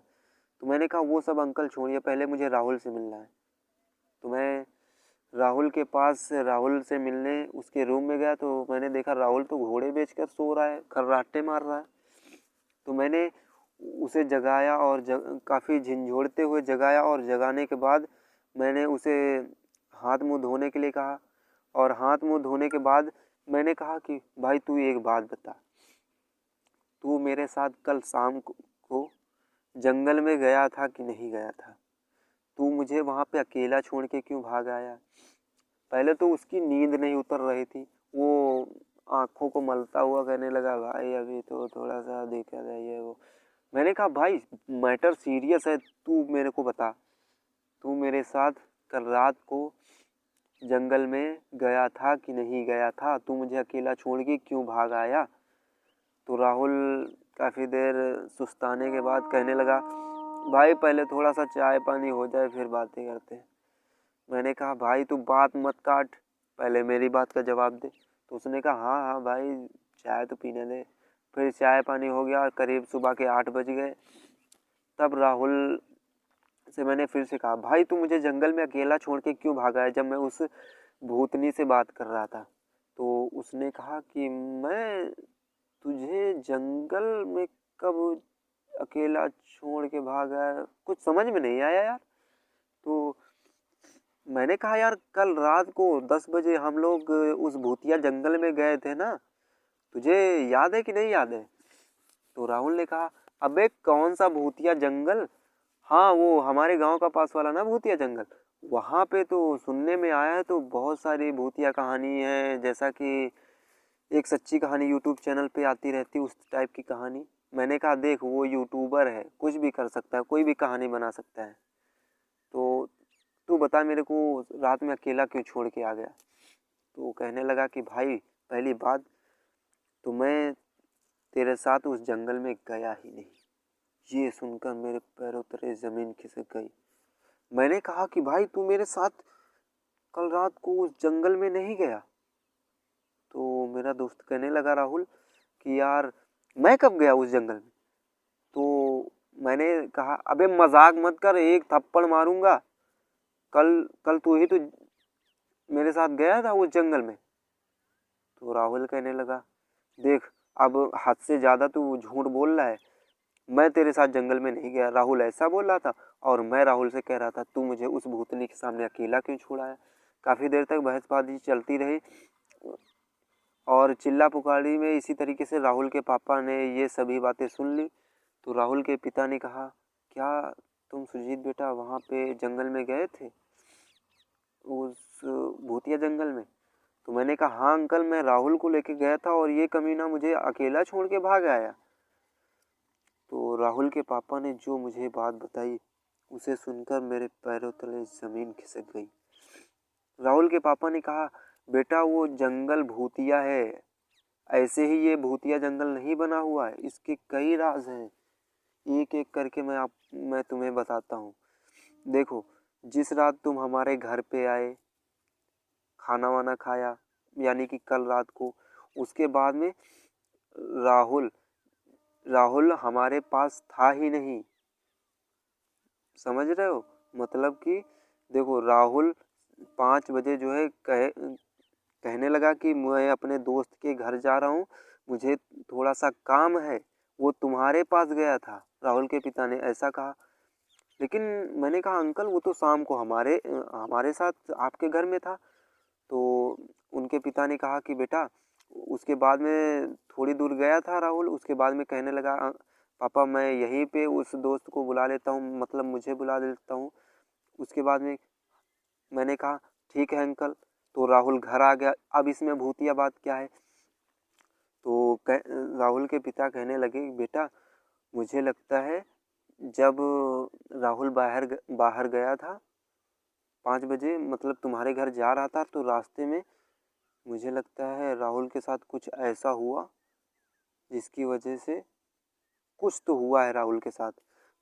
तो मैंने कहा वो सब अंकल छोड़िए, पहले मुझे राहुल से मिलना है। तो मैं राहुल के पास राहुल से मिलने उसके रूम में गया, तो मैंने देखा राहुल तो घोड़े बेचकर सो रहा है, खर्राटे मार रहा है। तो मैंने उसे जगाया और काफ़ी झिंझोड़ते हुए जगाया, और जगाने के बाद मैंने उसे हाथ मुंह धोने के लिए कहा। और हाथ मुंह धोने के बाद मैंने कहा कि भाई तू एक बात बता, तू मेरे साथ कल शाम को जंगल में गया था कि नहीं गया था। तू मुझे वहाँ पे अकेला छोड़ के क्यों भाग आया। पहले तो उसकी नींद नहीं उतर रही थी, वो आंखों को मलता हुआ कहने लगा भाई अभी तो थोड़ा सा देखा जाए वो। मैंने कहा भाई मैटर सीरियस है, तू मेरे को बता, तू मेरे साथ कल रात को जंगल में गया था कि नहीं गया था? तू मुझे अकेला छोड़ के क्यों भाग आया? तो राहुल काफ़ी देर सुस्ताने के बाद कहने लगा, भाई पहले थोड़ा सा चाय पानी हो जाए फिर बातें करते हैं। मैंने कहा भाई तू बात मत काट, पहले मेरी बात का जवाब दे। तो उसने कहा हाँ हाँ भाई चाय तो पीने दे। फिर चाय पानी हो गया और करीब सुबह के 8 बज गए। तब राहुल से मैंने फिर से कहा, भाई तू मुझे जंगल में अकेला छोड़ के क्यों भागा है, जब मैं उस भूतनी से बात कर रहा था। तो उसने कहा कि मैं तुझे जंगल में कब अकेला छोड़ के भागा, कुछ समझ में नहीं आया यार। तो मैंने कहा यार कल रात को 10 बजे हम लोग उस भूतिया जंगल में गए थे ना, तुझे याद है कि नहीं याद है? तो राहुल ने कहा, अबे कौन सा भूतिया जंगल? हाँ वो हमारे गांव का पास वाला ना भूतिया जंगल। वहाँ पे तो सुनने में आया है तो बहुत सारी भूतिया कहानी है, जैसा कि एक सच्ची कहानी यूट्यूब चैनल पे आती रहती है उस टाइप की कहानी। मैंने कहा देख वो यूट्यूबर है, कुछ भी कर सकता है, कोई भी कहानी बना सकता है। तो तू बता मेरे को रात में अकेला क्यों छोड़ के आ गया? तो कहने लगा कि भाई पहली बात तो मैं तेरे साथ उस जंगल में गया ही नहीं। ये सुनकर मेरे पैरों तले ज़मीन खिसक गई। मैंने कहा कि भाई तू मेरे साथ कल रात को उस जंगल में नहीं गया? तो मेरा दोस्त कहने लगा राहुल कि यार मैं कब गया उस जंगल में? तो मैंने कहा अबे मजाक मत कर, एक थप्पड़ मारूंगा। कल कल तू ही तो मेरे साथ गया था उस जंगल में। तो राहुल कहने लगा देख अब हद से ज़्यादा तू झूठ बोल रहा है, मैं तेरे साथ जंगल में नहीं गया। राहुल ऐसा बोल रहा था और मैं राहुल से कह रहा था तू मुझे उस भूतनी के सामने अकेला क्यों छोड़ा है। काफ़ी देर तक बहसबाजी चलती रही और चिल्ला पुकारी में इसी तरीके से राहुल के पापा ने ये सभी बातें सुन ली। तो राहुल के पिता ने कहा, क्या तुम सुजीत बेटा वहाँ पे जंगल में गए थे, उस भूतिया जंगल में? तो मैंने कहा हाँ अंकल मैं राहुल को लेके गया था और ये कमीना मुझे अकेला छोड़ के भाग आया। तो राहुल के पापा ने जो मुझे बात बताई उसे सुनकर मेरे पैरों तले ज़मीन खिसक गई। राहुल के पापा ने कहा बेटा वो जंगल भूतिया है, ऐसे ही ये भूतिया जंगल नहीं बना हुआ है, इसके कई राज हैं। एक एक करके मैं तुम्हें बताता हूँ। देखो जिस रात तुम हमारे घर पे आए, खाना वाना खाया, यानी कि कल रात को, उसके बाद में राहुल राहुल हमारे पास था ही नहीं। समझ रहे हो? मतलब कि देखो राहुल 5 बजे जो है कहने लगा कि मैं अपने दोस्त के घर जा रहा हूँ, मुझे थोड़ा सा काम है, वो तुम्हारे पास गया था। राहुल के पिता ने ऐसा कहा। लेकिन मैंने कहा अंकल वो तो शाम को हमारे साथ आपके घर में था। तो उनके पिता ने कहा कि बेटा उसके बाद में थोड़ी दूर गया था राहुल, उसके बाद में कहने लगा पापा मैं यहीं पे उस दोस्त को बुला लेता हूँ, मतलब मुझे बुला लेता हूँ। उसके बाद में मैंने कहा ठीक है अंकल। तो राहुल घर आ गया। अब इसमें भूतिया बात क्या है? तो राहुल के पिता कहने लगे बेटा मुझे लगता है जब राहुल बाहर गया था 5 बजे, मतलब तुम्हारे घर जा रहा था, तो रास्ते में मुझे लगता है राहुल के साथ कुछ ऐसा हुआ जिसकी वजह से कुछ तो हुआ है राहुल के साथ।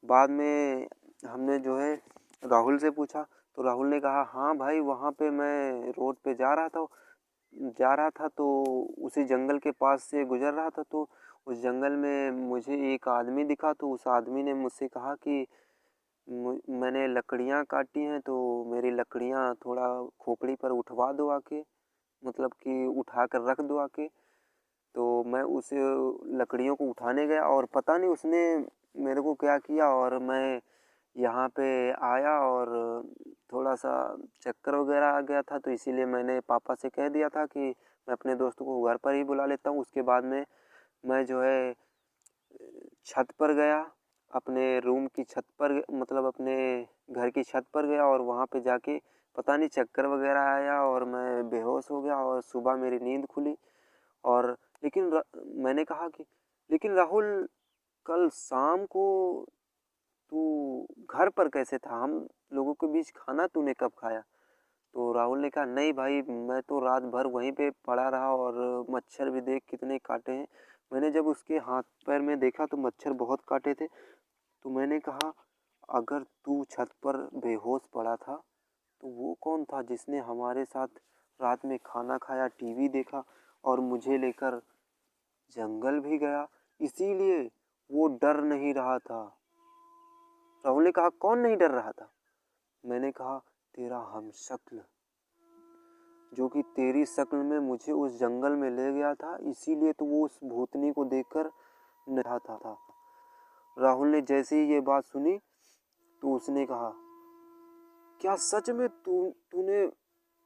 बाद में हमने जो है राहुल से पूछा तो राहुल ने कहा हाँ भाई वहाँ पे मैं रोड पे जा रहा था तो उसी जंगल के पास से गुजर रहा था, तो उस जंगल में मुझे एक आदमी दिखा। तो उस आदमी ने मुझसे कहा कि मैंने लकड़ियाँ काटी हैं तो मेरी लकड़ियाँ थोड़ा खोपड़ी पर उठवा दो आके, मतलब कि उठा कर रख दो आके। तो मैं उस लकड़ियों को उठाने गया और पता नहीं उसने मेरे को क्या किया और मैं यहाँ पे आया और थोड़ा सा चक्कर वगैरह आ गया था, तो इसीलिए मैंने पापा से कह दिया था कि मैं अपने दोस्त को घर पर ही बुला लेता हूँ। उसके बाद में मैं जो है छत पर गया, अपने रूम की छत पर, मतलब अपने घर की छत पर गया और वहाँ पे जाके पता नहीं चक्कर वगैरह आया और मैं बेहोश हो गया और सुबह मेरी नींद खुली। और मैंने कहा कि लेकिन राहुल कल शाम को तू घर पर कैसे था, हम लोगों के बीच खाना तूने कब खाया? तो राहुल ने कहा नहीं भाई, मैं तो रात भर वहीं पे पड़ा रहा और मच्छर भी देख कितने काटे हैं। मैंने जब उसके हाथ पैर में देखा तो मच्छर बहुत काटे थे। तो मैंने कहा अगर तू छत पर बेहोश पड़ा था तो वो कौन था जिसने हमारे साथ रात में खाना खाया, टीवी देखा और मुझे लेकर जंगल भी गया, इसीलिए वो डर नहीं रहा था। राहुल ने कहा कौन नहीं डर रहा था? मैंने कहा तेरा हमशक्ल, जो कि तेरी शक्ल में मुझे उस जंगल में ले गया था, इसीलिए तो वो उस भूतनी को देखकर डरा था। राहुल ने जैसे ही ये बात सुनी तो उसने कहा क्या सच में तूने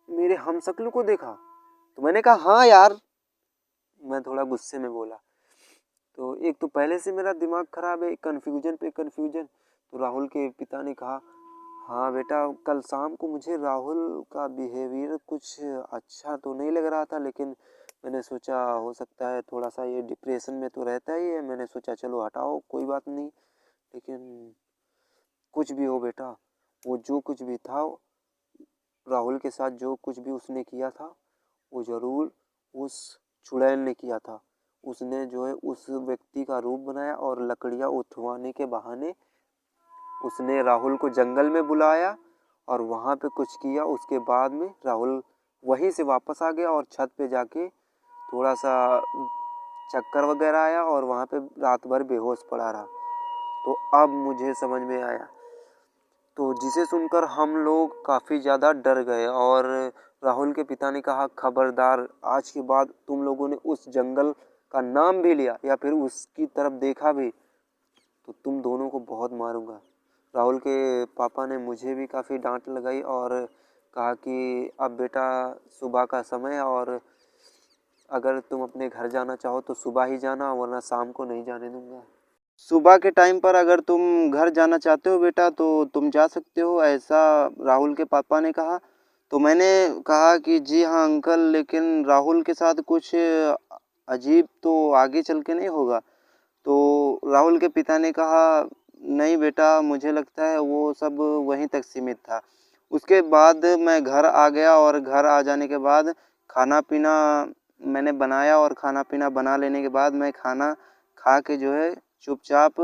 मेरे हमशक्ल को देखा? तो मैंने कहा हाँ यार, मैं थोड़ा गुस्से में बोला। तो एक तो पहले से मेरा दिमाग खराब है, कन्फ्यूजन पे कन्फ्यूजन। तो राहुल के पिता ने कहा हाँ बेटा, कल शाम को मुझे राहुल का बिहेवियर कुछ अच्छा तो नहीं लग रहा था, लेकिन मैंने सोचा हो सकता है थोड़ा सा ये डिप्रेशन में तो रहता ही है। मैंने सोचा चलो हटाओ, कोई बात नहीं। लेकिन कुछ भी हो बेटा, वो जो कुछ भी था, राहुल के साथ जो कुछ भी उसने किया था वो ज़रूर उस चुड़ैल ने किया था। उसने जो है उस व्यक्ति का रूप बनाया और लकड़ियाँ उठवाने के बहाने उसने राहुल को जंगल में बुलाया और वहाँ पे कुछ किया। उसके बाद में राहुल वहीं से वापस आ गया और छत पे जाके थोड़ा सा चक्कर वगैरह आया और वहाँ पे रात भर बेहोश पड़ा रहा। तो अब मुझे समझ में आया, तो जिसे सुनकर हम लोग काफ़ी ज़्यादा डर गए और राहुल के पिता ने कहा खबरदार, आज के बाद तुम लोगों ने उस जंगल का नाम भी लिया या फिर उसकी तरफ देखा भी तो तुम दोनों को बहुत मारूंगा। राहुल के पापा ने मुझे भी काफ़ी डांट लगाई और कहा कि अब बेटा सुबह का समय है और अगर तुम अपने घर जाना चाहो तो सुबह ही जाना, वरना शाम को नहीं जाने दूंगा। सुबह के टाइम पर अगर तुम घर जाना चाहते हो बेटा तो तुम जा सकते हो, ऐसा राहुल के पापा ने कहा। तो मैंने कहा कि जी हाँ अंकल, लेकिन राहुल के साथ कुछ अजीब तो आगे चल के नहीं होगा? तो राहुल के पिता ने कहा नहीं बेटा, मुझे लगता है वो सब वहीं तक सीमित था। उसके बाद मैं घर आ गया और घर आ जाने के बाद खाना पीना मैंने बनाया और खाना पीना बना लेने के बाद मैं खाना खा के जो है चुपचाप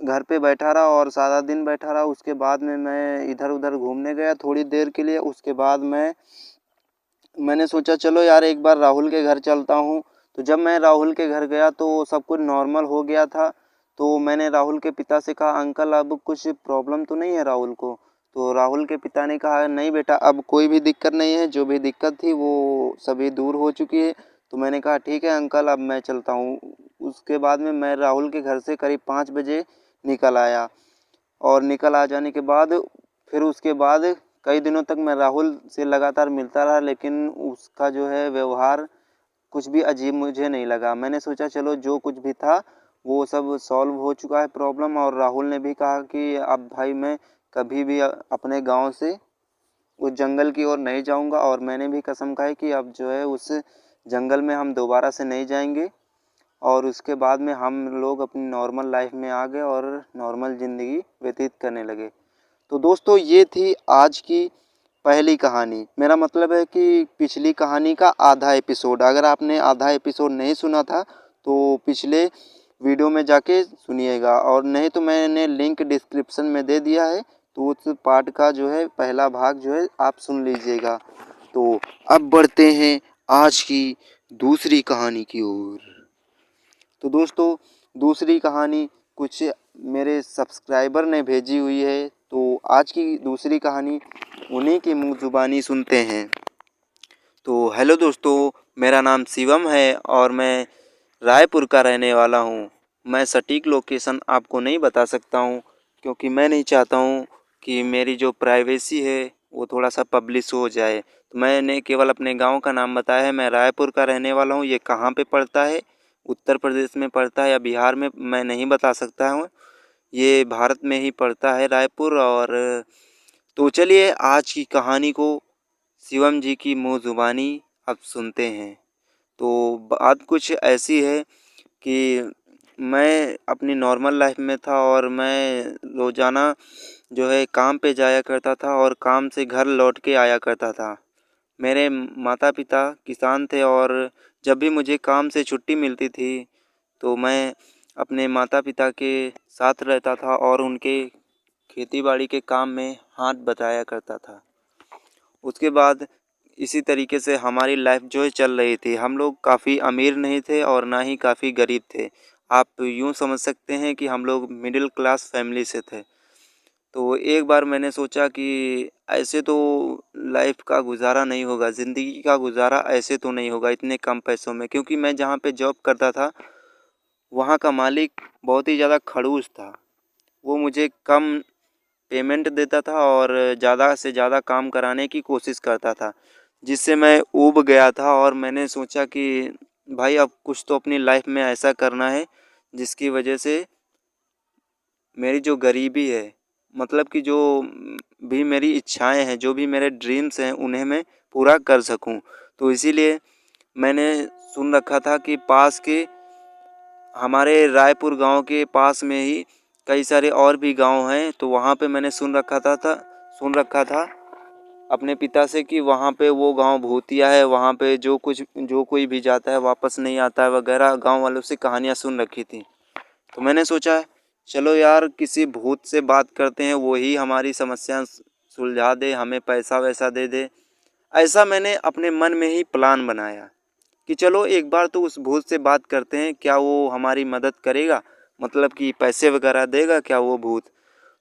घर पे बैठा रहा और सारा दिन बैठा रहा। उसके बाद में मैं इधर उधर घूमने गया थोड़ी देर के लिए। उसके बाद मैंने सोचा चलो यार एक बार राहुल के घर चलता हूँ। तो जब मैं राहुल के घर गया तो सब कुछ नॉर्मल हो गया था। तो मैंने राहुल के पिता से कहा अंकल अब कुछ प्रॉब्लम तो नहीं है राहुल को? तो राहुल के पिता ने कहा नहीं बेटा, अब कोई भी दिक्कत नहीं है, जो भी दिक्कत थी वो सभी दूर हो चुकी है। तो मैंने कहा ठीक है अंकल, अब मैं चलता हूँ। उसके बाद में मैं राहुल के घर से करीब 5 बजे निकल आया और निकल आ जाने के बाद फिर उसके बाद कई दिनों तक मैं राहुल से लगातार मिलता रहा, लेकिन उसका जो है व्यवहार कुछ भी अजीब मुझे नहीं लगा। मैंने सोचा चलो जो कुछ भी था वो सब सॉल्व हो चुका है प्रॉब्लम। और राहुल ने भी कहा कि अब भाई मैं कभी भी अपने गांव से उस जंगल की ओर नहीं जाऊंगा और मैंने भी कसम खाई कि अब जो है उस जंगल में हम दोबारा से नहीं जाएंगे। और उसके बाद में हम लोग अपनी नॉर्मल लाइफ में आ गए और नॉर्मल ज़िंदगी व्यतीत करने लगे। तो दोस्तों ये थी आज की पहली कहानी। मेरा मतलब है कि पिछली कहानी का आधा एपिसोड, अगर आपने आधा एपिसोड नहीं सुना था तो पिछले वीडियो में जाके सुनिएगा, और नहीं तो मैंने लिंक डिस्क्रिप्शन में दे दिया है, तो उस पार्ट का जो है पहला भाग जो है आप सुन लीजिएगा। तो अब बढ़ते हैं आज की दूसरी कहानी की ओर। तो दोस्तों दूसरी कहानी कुछ मेरे सब्सक्राइबर ने भेजी हुई है, तो आज की दूसरी कहानी उन्हीं की मुँह ज़ुबानी सुनते हैं। तो हेलो दोस्तों, मेरा नाम शिवम है और मैं रायपुर का रहने वाला हूँ। मैं सटीक लोकेशन आपको नहीं बता सकता हूँ क्योंकि मैं नहीं चाहता हूँ कि मेरी जो प्राइवेसी है वो थोड़ा सा पब्लिश हो जाए। तो मैंने केवल अपने गांव का नाम बताया है। मैं रायपुर का रहने वाला हूँ। ये कहाँ पे पड़ता है, उत्तर प्रदेश में पड़ता है या बिहार में, मैं नहीं बता सकता हूँ। ये भारत में ही पड़ता है रायपुर। और तो चलिए आज की कहानी को शिवम जी की मुँह ज़ुबानी अब सुनते हैं। तो बात कुछ ऐसी है कि मैं अपनी नॉर्मल लाइफ में था और मैं रोज़ाना जो है काम पे जाया करता था और काम से घर लौट के आया करता था। मेरे माता-पिता किसान थे और जब भी मुझे काम से छुट्टी मिलती थी, तो मैं अपने माता-पिता के साथ रहता था और उनके खेती-बाड़ी के काम में हाथ बटाया करता था। उसके बाद इसी तरीके से हमारी लाइफ जो है चल रही थी। हम लोग काफ़ी अमीर नहीं थे और ना ही काफ़ी गरीब थे। आप यूँ समझ सकते हैं कि हम लोग मिडिल क्लास फैमिली से थे। तो एक बार मैंने सोचा कि ऐसे तो लाइफ का गुज़ारा नहीं होगा, ज़िंदगी का गुज़ारा ऐसे तो नहीं होगा इतने कम पैसों में, क्योंकि मैं जहाँ पे जॉब करता था, वहाँ का मालिक बहुत ही ज़्यादा खड़ूस था। वो मुझे कम पेमेंट देता था और ज़्यादा से ज़्यादा काम कराने की कोशिश करता था, जिससे मैं ऊब गया था और मैंने सोचा कि भाई अब कुछ तो अपनी लाइफ में ऐसा करना है, जिसकी वजह से मेरी जो गरीबी है, मतलब कि जो भी मेरी इच्छाएं हैं, जो भी मेरे ड्रीम्स हैं, उन्हें मैं पूरा कर सकूं। तो इसीलिए मैंने सुन रखा था कि पास के हमारे रायपुर गांव के पास में ही कई सारे और भी गांव हैं, तो वहाँ पे मैंने सुन रखा था अपने पिता से कि वहाँ पे वो गांव भूतिया है, वहाँ पे जो कोई भी जाता है वापस नहीं आता है वगैरह, गांव वालों से कहानियाँ सुन रखी थी। तो मैंने सोचा चलो यार किसी भूत से बात करते हैं, वो ही हमारी समस्या सुलझा दे, हमें पैसा वैसा दे दे। ऐसा मैंने अपने मन में ही प्लान बनाया कि चलो एक बार तो उस भूत से बात करते हैं, क्या वो हमारी मदद करेगा, मतलब कि पैसे वगैरह देगा क्या वो भूत।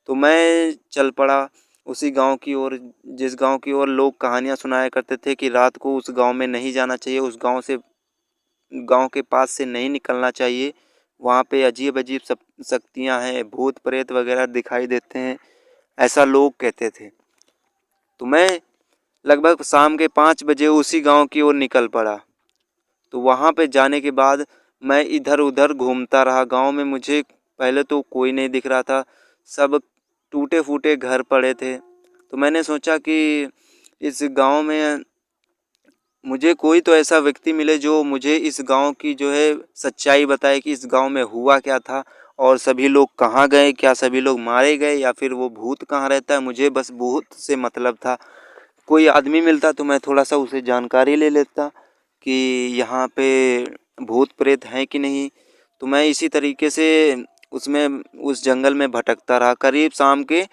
तो मैं चल पड़ा उसी गांव की ओर, जिस गांव की ओर लोग कहानियां सुनाया करते थे कि रात को उस गांव में नहीं जाना चाहिए, उस गांव के पास से नहीं निकलना चाहिए, वहाँ पे अजीब अजीब सब शक्तियाँ हैं, भूत प्रेत वगैरह दिखाई देते हैं, ऐसा लोग कहते थे। तो मैं लगभग शाम के 5 बजे उसी गांव की ओर निकल पड़ा। तो वहाँ पे जाने के बाद मैं इधर उधर घूमता रहा। गांव में मुझे पहले तो कोई नहीं दिख रहा था, सब टूटे फूटे घर पड़े थे। तो मैंने सोचा कि इस गांव में मुझे कोई तो ऐसा व्यक्ति मिले जो मुझे इस गांव की जो है सच्चाई बताए कि इस गांव में हुआ क्या था और सभी लोग कहाँ गए, क्या सभी लोग मारे गए या फिर वो भूत कहाँ रहता है। मुझे बस भूत से मतलब था। कोई आदमी मिलता तो मैं थोड़ा सा उसे जानकारी ले लेता कि यहाँ पे भूत प्रेत हैं कि नहीं। तो मैं इसी तरीके से उसमें उस जंगल में भटकता रहा। करीब शाम के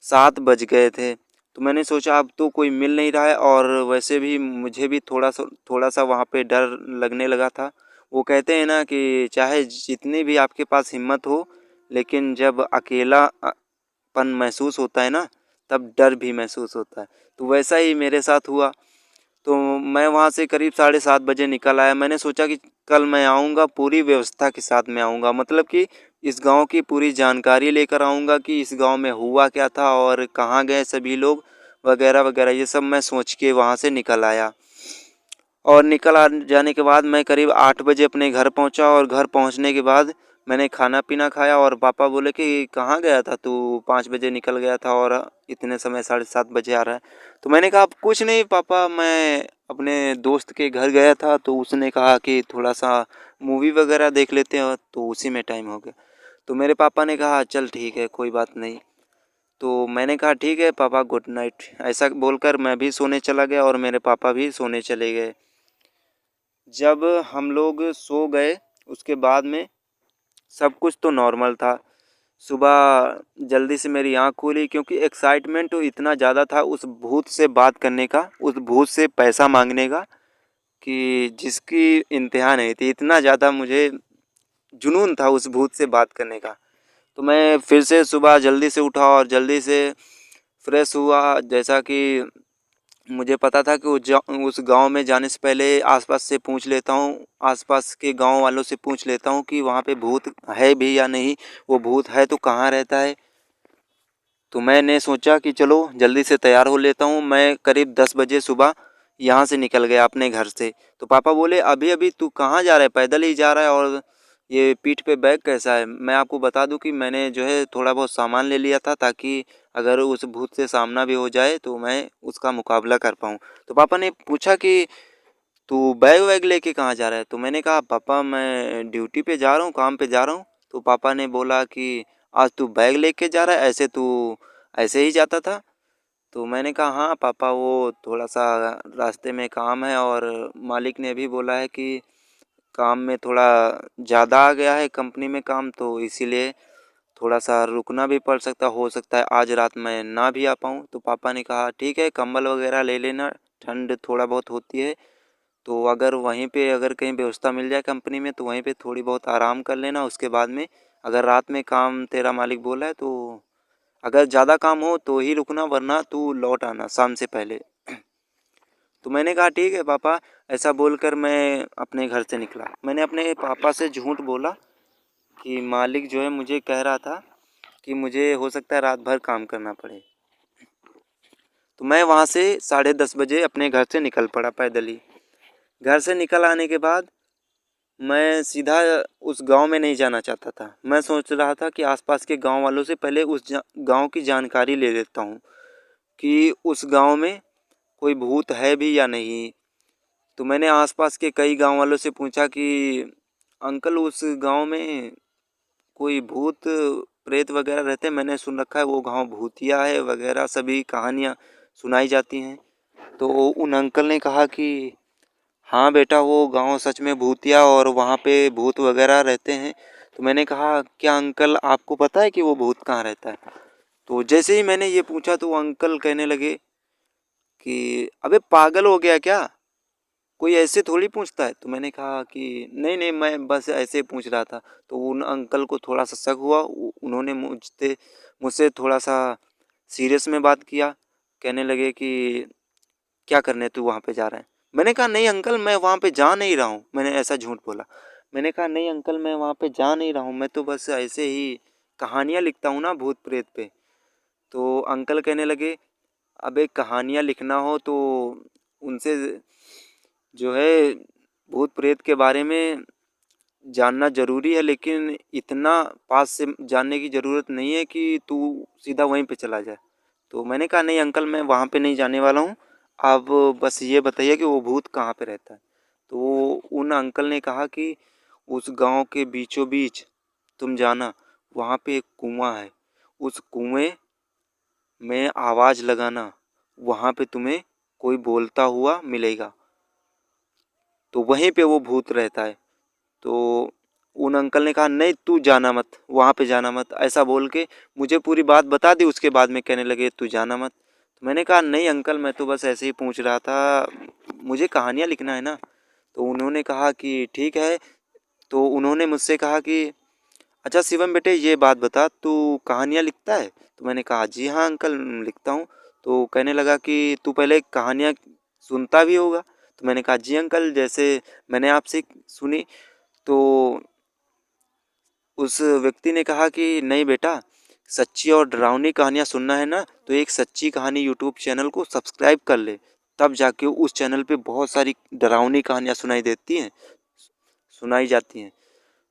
7 बज गए थे। तो मैंने सोचा अब तो कोई मिल नहीं रहा है और वैसे भी मुझे भी थोड़ा सा वहाँ पे डर लगने लगा था। वो कहते हैं ना कि चाहे जितनी भी आपके पास हिम्मत हो, लेकिन जब अकेलापन महसूस होता है ना, तब डर भी महसूस होता है। तो वैसा ही मेरे साथ हुआ। तो मैं वहाँ से करीब 7:30 बजे निकल आया। मैंने सोचा कि कल मैं आऊँगा, पूरी व्यवस्था के साथ में आऊँगा, मतलब कि इस गांव की पूरी जानकारी लेकर आऊँगा कि इस गांव में हुआ क्या था और कहाँ गए सभी लोग वगैरह वगैरह, ये सब मैं सोच के वहाँ से निकल आया। और निकल आ जाने के बाद मैं करीब 8 बजे अपने घर पहुँचा और घर पहुँचने के बाद मैंने खाना पीना खाया और पापा बोले कि कहाँ गया था तू, 5 बजे निकल गया था और इतने समय 7:30 बजे आ रहा है। तो मैंने कहा कुछ नहीं पापा, मैं अपने दोस्त के घर गया था, तो उसने कहा कि थोड़ा सा मूवी वगैरह देख लेते हैं, तो उसी में टाइम हो गया। तो मेरे पापा ने कहा चल ठीक है कोई बात नहीं। तो मैंने कहा ठीक है पापा गुड नाइट, ऐसा बोलकर मैं भी सोने चला गया और मेरे पापा भी सोने चले गए। जब हम लोग सो गए उसके बाद में सब कुछ तो नॉर्मल था। सुबह जल्दी से मेरी आँख खुली क्योंकि एक्साइटमेंट तो इतना ज़्यादा था उस भूत से बात करने का, उस भूत से पैसा मांगने का, कि जिसकी इंतहा नहीं थी। इतना ज़्यादा मुझे जुनून था उस भूत से बात करने का। तो मैं फिर से सुबह जल्दी से उठा और जल्दी से फ्रेश हुआ। जैसा कि मुझे पता था कि उस गांव में जाने से पहले आसपास से पूछ लेता हूँ, आसपास के गांव वालों से पूछ लेता हूँ कि वहाँ पे भूत है भी या नहीं, वो भूत है तो कहाँ रहता है। तो मैंने सोचा कि चलो जल्दी से तैयार हो लेता हूँ। मैं करीब 10 बजे सुबह यहाँ से निकल गया अपने घर से। तो पापा बोले अभी अभी तू कहाँ जा रहा है, पैदल ही जा रहा है और ये पीठ पे बैग कैसा है। मैं आपको बता दूं कि मैंने जो है थोड़ा बहुत सामान ले लिया था, ताकि अगर उस भूत से सामना भी हो जाए तो मैं उसका मुकाबला कर पाऊँ। तो पापा ने पूछा कि तू बैग वैग लेके कहाँ जा रहा है? तो मैंने कहा पापा मैं ड्यूटी पे जा रहा हूँ, काम पे जा रहा हूँ। तो पापा ने बोला कि आज तू बैग लेके जा रहा है, ऐसे तू ऐसे ही जाता था। तो मैंने कहा हाँ पापा, वो थोड़ा सा रास्ते में काम है और मालिक ने भी बोला है कि काम में थोड़ा ज़्यादा आ गया है कंपनी में काम, तो इसीलिए थोड़ा सा रुकना भी पड़ सकता, हो सकता है आज रात मैं ना भी आ पाऊँ। तो पापा ने कहा ठीक है, कंबल वगैरह ले लेना, ठंड थोड़ा बहुत होती है, तो अगर वहीं पे अगर कहीं व्यवस्था मिल जाए कंपनी में तो वहीं पे थोड़ी बहुत आराम कर लेना। उसके बाद में अगर रात में काम तेरा मालिक बोला है तो अगर ज़्यादा काम हो तो ही रुकना, वरना तू लौट आना शाम से पहले। तो मैंने कहा ठीक है पापा। ऐसा बोलकर मैं अपने घर से निकला। मैंने अपने पापा से झूठ बोला कि मालिक जो है मुझे कह रहा था कि मुझे हो सकता है रात भर काम करना पड़े। तो मैं वहाँ से 10:30 बजे अपने घर से निकल पड़ा पैदल ही। घर से निकल आने के बाद मैं सीधा उस गांव में नहीं जाना चाहता था। मैं सोच रहा था कि आसपास के गांव वालों से पहले उस गांव की जानकारी ले लेता हूँ कि उस गांव में कोई भूत है भी या नहीं। तो मैंने आसपास के कई गांव वालों से पूछा कि अंकल उस गांव में कोई भूत प्रेत वगैरह रहते हैं, मैंने सुन रखा है वो गांव भूतिया है वगैरह सभी कहानियाँ सुनाई जाती हैं। तो उन अंकल ने कहा कि हाँ बेटा, वो गांव सच में भूतिया और वहाँ पे भूत वगैरह रहते हैं। तो मैंने कहा क्या अंकल आपको पता है कि वो भूत कहाँ रहता है? तो जैसे ही मैंने ये पूछा तो वो अंकल कहने लगे कि अबे पागल हो गया क्या, कोई ऐसे थोड़ी पूछता है। तो मैंने कहा कि नहीं नहीं, मैं बस ऐसे पूछ रहा था। तो उन अंकल को थोड़ा सा शक हुआ। उन्होंने मुझसे थोड़ा सा सीरियस में बात किया। कहने लगे कि क्या करने तू वहाँ पे जा रहा है? मैंने कहा नहीं अंकल, मैं वहाँ पे जा नहीं रहा हूँ। मैंने ऐसा झूठ बोला। मैंने कहा नहीं अंकल, मैं वहाँ पे जा नहीं रहा हूँ, मैं तो बस ऐसे ही कहानियाँ लिखता हूँ ना भूत प्रेत पे। तो अंकल कहने लगे अबे कहानियाँ लिखना हो तो उनसे जो है भूत प्रेत के बारे में जानना ज़रूरी है, लेकिन इतना पास से जानने की ज़रूरत नहीं है कि तू सीधा वहीं पे चला जाए। तो मैंने कहा नहीं अंकल, मैं वहाँ पे नहीं जाने वाला हूँ, आप बस ये बताइए कि वो भूत कहाँ पे रहता है। तो उन अंकल ने कहा कि उस गांव के बीचों बीच तुम जाना, वहाँ पे एक कुआं है, उस कुएं में आवाज़ लगाना, वहाँ पे तुम्हें कोई बोलता हुआ मिलेगा, तो वहीं पे वो भूत रहता है। तो उन अंकल ने कहा नहीं तू जाना मत, वहाँ पे जाना मत, ऐसा बोल के मुझे पूरी बात बता दी। उसके बाद में कहने लगे तू जाना मत। तो मैंने कहा नहीं अंकल, मैं तो बस ऐसे ही पूछ रहा था, मुझे कहानियाँ लिखना है ना। तो उन्होंने कहा कि ठीक है। तो उन्होंने मुझसे कहा कि अच्छा शिवम बेटे, ये बात बता तू कहानियाँ लिखता है? तो मैंने कहा जी हाँ अंकल, लिखता हूँ। तो कहने लगा कि तू पहले कहानियाँ सुनता भी होगा? तो मैंने कहा जी अंकल, जैसे मैंने आपसे सुनी। तो उस व्यक्ति ने कहा कि नहीं बेटा, सच्ची और डरावनी कहानियाँ सुनना है ना तो एक सच्ची कहानी यूट्यूब चैनल को सब्सक्राइब कर ले, तब जाके उस चैनल पे बहुत सारी डरावनी कहानियाँ सुनाई जाती हैं।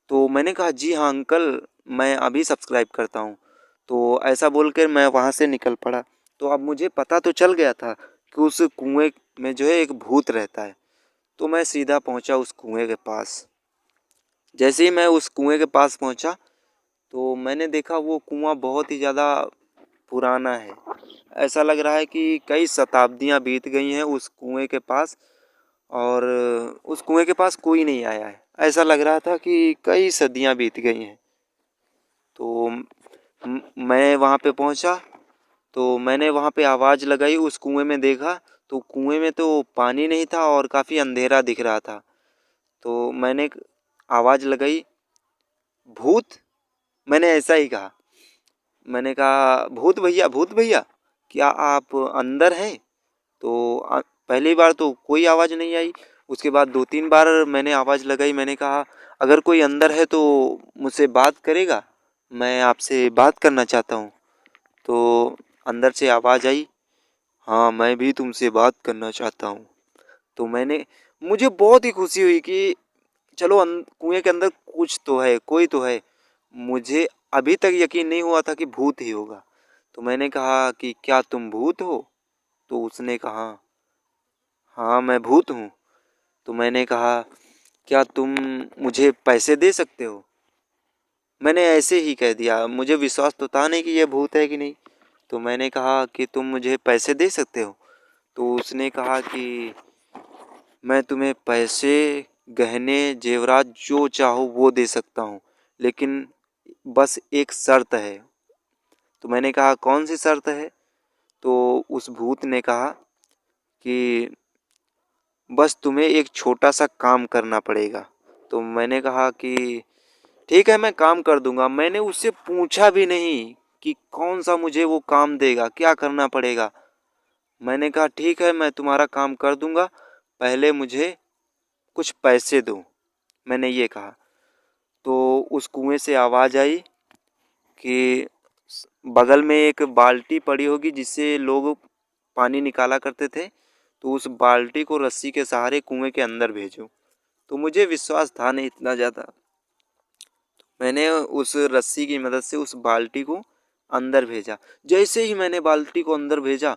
तो मैंने कहा जी हाँ अंकल, मैं अभी सब्सक्राइब करता हूँ। तो ऐसा बोलकर मैं वहाँ से निकल पड़ा। तो अब मुझे पता तो चल गया था कि उस कुएं में जो है एक भूत रहता है। तो मैं सीधा पहुँचा उस कुएं के पास। जैसे ही मैं उस कुएं के पास पहुँचा तो मैंने देखा वो कुआं बहुत ही ज़्यादा पुराना है। ऐसा लग रहा है कि कई शताब्दियाँ बीत गई हैं उस कुएं के पास, और उस कुएं के पास कोई नहीं आया है। ऐसा लग रहा था कि कई सदियाँ बीत गई हैं। तो मैं वहाँ पे पहुँचा। तो मैंने वहाँ पे आवाज़ लगाई, उस कुएं में देखा तो कुएं में तो पानी नहीं था और काफ़ी अंधेरा दिख रहा था। तो मैंने आवाज़ लगाई भूत, मैंने ऐसा ही कहा। मैंने कहा भूत भैया क्या आप अंदर हैं? तो पहली बार तो कोई आवाज़ नहीं आई। उसके बाद 2-3 बार मैंने आवाज़ लगाई। मैंने कहा अगर कोई अंदर है तो मुझसे बात करेगा, मैं आपसे बात करना चाहता हूँ। तो अंदर से आवाज़ आई, हाँ मैं भी तुमसे बात करना चाहता हूँ। तो मुझे बहुत ही खुशी हुई कि चलो कुएं के अंदर कुछ तो है, कोई तो है। मुझे अभी तक यकीन नहीं हुआ था कि भूत ही होगा। तो मैंने कहा कि क्या तुम भूत हो? तो उसने कहा हाँ मैं भूत हूँ। तो मैंने कहा, क्या तुम मुझे पैसे दे सकते हो? मैंने ऐसे ही कह दिया, मुझे विश्वास तो था नहीं कि ये भूत है कि नहीं। तो मैंने कहा कि तुम मुझे पैसे दे सकते हो? तो उसने कहा कि मैं तुम्हें पैसे, गहने, जेवरात जो चाहो वो दे सकता हूँ, लेकिन बस एक शर्त है। तो मैंने कहा कौन सी शर्त है? तो उस भूत ने कहा कि बस तुम्हें एक छोटा सा काम करना पड़ेगा। तो मैंने कहा कि ठीक है, मैं काम कर दूंगा। मैंने उससे पूछा भी नहीं कि कौन सा मुझे वो काम देगा, क्या करना पड़ेगा। मैंने कहा ठीक है, मैं तुम्हारा काम कर दूंगा, पहले मुझे कुछ पैसे दो, मैंने ये कहा। तो उस कुएं से आवाज़ आई कि बगल में एक बाल्टी पड़ी होगी जिससे लोग पानी निकाला करते थे, तो उस बाल्टी को रस्सी के सहारे कुएं के अंदर भेजो। तो मुझे विश्वास था नहीं इतना ज़्यादा। मैंने उस रस्सी की मदद से उस बाल्टी को अंदर भेजा। जैसे ही मैंने बाल्टी को अंदर भेजा,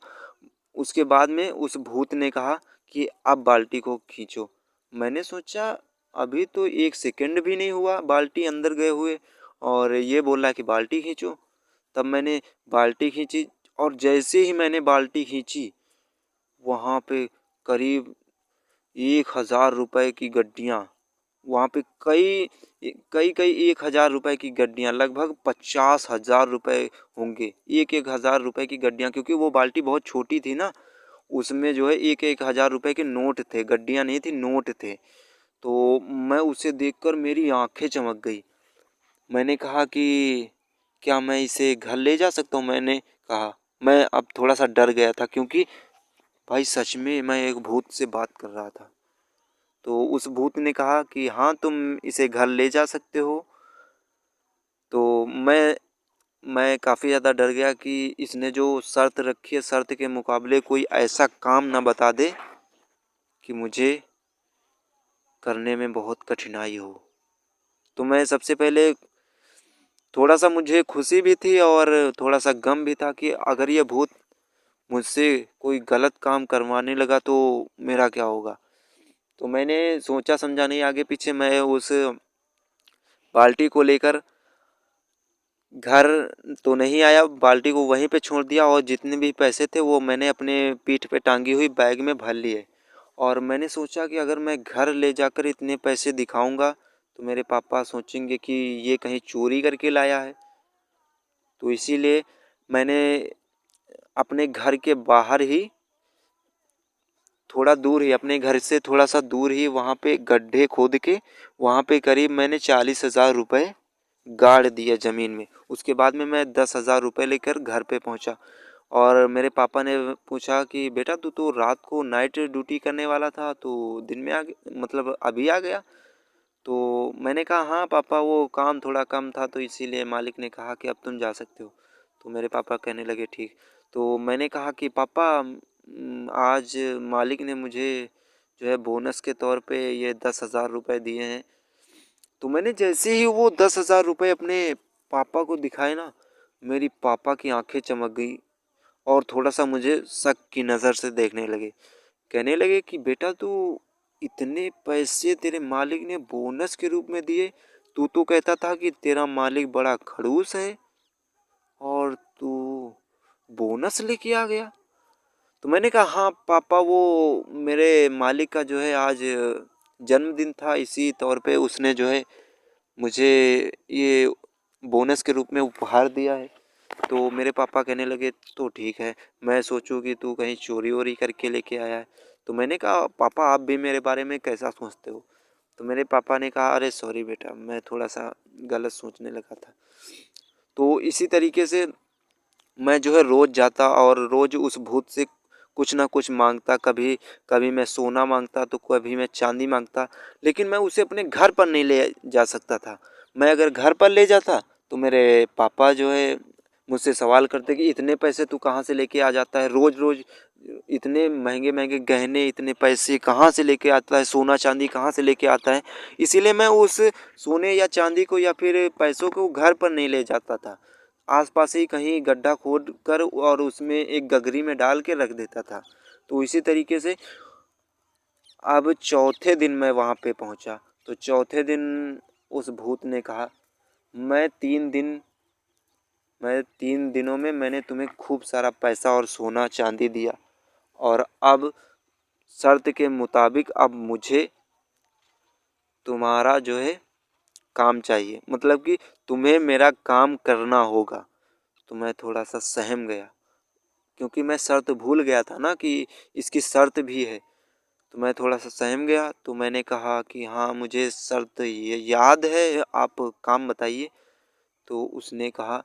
उसके बाद में उस भूत ने कहा कि अब बाल्टी को खींचो। मैंने सोचा अभी तो 1 सेकंड भी नहीं हुआ बाल्टी अंदर गए हुए, और ये बोला कि बाल्टी खींचो। तब मैंने बाल्टी खींची, और जैसे ही मैंने बाल्टी खींची, वहाँ पे करीब 1,000 रुपए की गड्डियाँ, वहाँ पे कई कई कई 1,000 रुपए की गड्डियाँ, लगभग 50,000 रुपए होंगे। एक एक हज़ार रुपए की गड्डियाँ, क्योंकि वो बाल्टी बहुत छोटी थी ना, उसमें जो है एक एक हज़ार रुपए के नोट थे, गड्डियाँ नहीं थी, नोट थे। तो मैं उसे देखकर मेरी आंखें चमक गई। मैंने कहा कि क्या मैं इसे घर ले जा सकता हूँ? मैंने कहा। मैं अब थोड़ा सा डर गया था, क्योंकि भाई सच में मैं एक भूत से बात कर रहा था। तो उस भूत ने कहा कि हाँ, तुम इसे घर ले जा सकते हो। तो मैं काफ़ी ज़्यादा डर गया कि इसने जो शर्त रखी है, शर्त के मुकाबले कोई ऐसा काम ना बता दे कि मुझे करने में बहुत कठिनाई हो। तो मैं सबसे पहले, थोड़ा सा मुझे खुशी भी थी और थोड़ा सा गम भी था कि अगर ये भूत मुझसे कोई गलत काम करवाने लगा तो मेरा क्या होगा। तो मैंने सोचा समझा नहीं आगे पीछे, मैं उस बाल्टी को लेकर घर तो नहीं आया, बाल्टी को वहीं पे छोड़ दिया, और जितने भी पैसे थे वो मैंने अपने पीठ पे टांगी हुई बैग में भर लिए। और मैंने सोचा कि अगर मैं घर ले जाकर इतने पैसे दिखाऊंगा तो मेरे पापा सोचेंगे कि ये कहीं चोरी करके लाया है। तो इसीलिए मैंने अपने घर के बाहर ही, थोड़ा दूर ही, अपने घर से थोड़ा सा दूर ही वहाँ पे गड्ढे खोद के, वहाँ पे करीब मैंने 40,000 रुपये गाड़ दिए ज़मीन में। उसके बाद में मैं 10,000 रुपये लेकर घर पे पहुँचा, और मेरे पापा ने पूछा कि बेटा तू तो रात को नाइट ड्यूटी करने वाला था, तो दिन में मतलब अभी आ गया? तो मैंने कहा हाँ पापा, वो काम थोड़ा कम था तो इसीलिए मालिक ने कहा कि अब तुम जा सकते हो। तो मेरे पापा कहने लगे ठीक। तो मैंने कहा कि पापा, आज मालिक ने मुझे जो है बोनस के तौर पे ये 10,000 रुपये दिए हैं। तो मैंने जैसे ही वो 10,000 रुपये अपने पापा को दिखाए ना, मेरी पापा की आंखें चमक गई, और थोड़ा सा मुझे शक की नज़र से देखने लगे। कहने लगे कि बेटा तू, इतने पैसे तेरे मालिक ने बोनस के रूप में दिए? तू तो कहता था कि तेरा मालिक बड़ा खड़ूस है, और तू बोनस लेके आ गया। तो मैंने कहा हाँ पापा, वो मेरे मालिक का जो है आज जन्मदिन था, इसी तौर पे उसने जो है मुझे ये बोनस के रूप में उपहार दिया है। तो मेरे पापा कहने लगे तो ठीक है, मैं सोचूं कि तू कहीं चोरी वोरी करके लेके आया है। तो मैंने कहा पापा, आप भी मेरे बारे में कैसा सोचते हो? तो मेरे पापा ने कहा अरे सॉरी बेटा, मैं थोड़ा सा गलत सोचने लगा था। तो इसी तरीके से मैं जो है रोज़ जाता और रोज़ उस भूत से कुछ ना कुछ मांगता। कभी कभी मैं सोना मांगता, तो कभी मैं चांदी मांगता, लेकिन मैं उसे अपने घर पर नहीं ले जा सकता था। मैं अगर घर पर ले जाता तो मेरे पापा जो है मुझसे सवाल करते कि इतने पैसे तू कहाँ से लेके आ जाता है रोज़ रोज़, इतने महंगे महंगे गहने, इतने पैसे कहाँ से लेके आता है, सोना चांदी कहाँ से लेके आता है। इसीलिए मैं उस सोने या चांदी को या फिर पैसों को घर पर नहीं ले जाता था, आसपास ही कहीं गड्ढा खोद कर और उसमें एक गगरी में डाल के रख देता था। तो इसी तरीके से अब चौथे दिन मैं वहाँ पे पहुँचा, तो चौथे दिन उस भूत ने कहा, मैं 3 दिनों में मैंने तुम्हें खूब सारा पैसा और सोना चांदी दिया, और अब शर्त के मुताबिक अब मुझे तुम्हारा जो है काम चाहिए, मतलब कि तुम्हें मेरा काम करना होगा। तो मैं थोड़ा सा सहम गया, क्योंकि मैं शर्त भूल गया था ना कि इसकी शर्त भी है। तो मैं थोड़ा सा सहम गया, तो मैंने कहा कि हाँ, मुझे शर्त ये याद है, आप काम बताइए। तो उसने कहा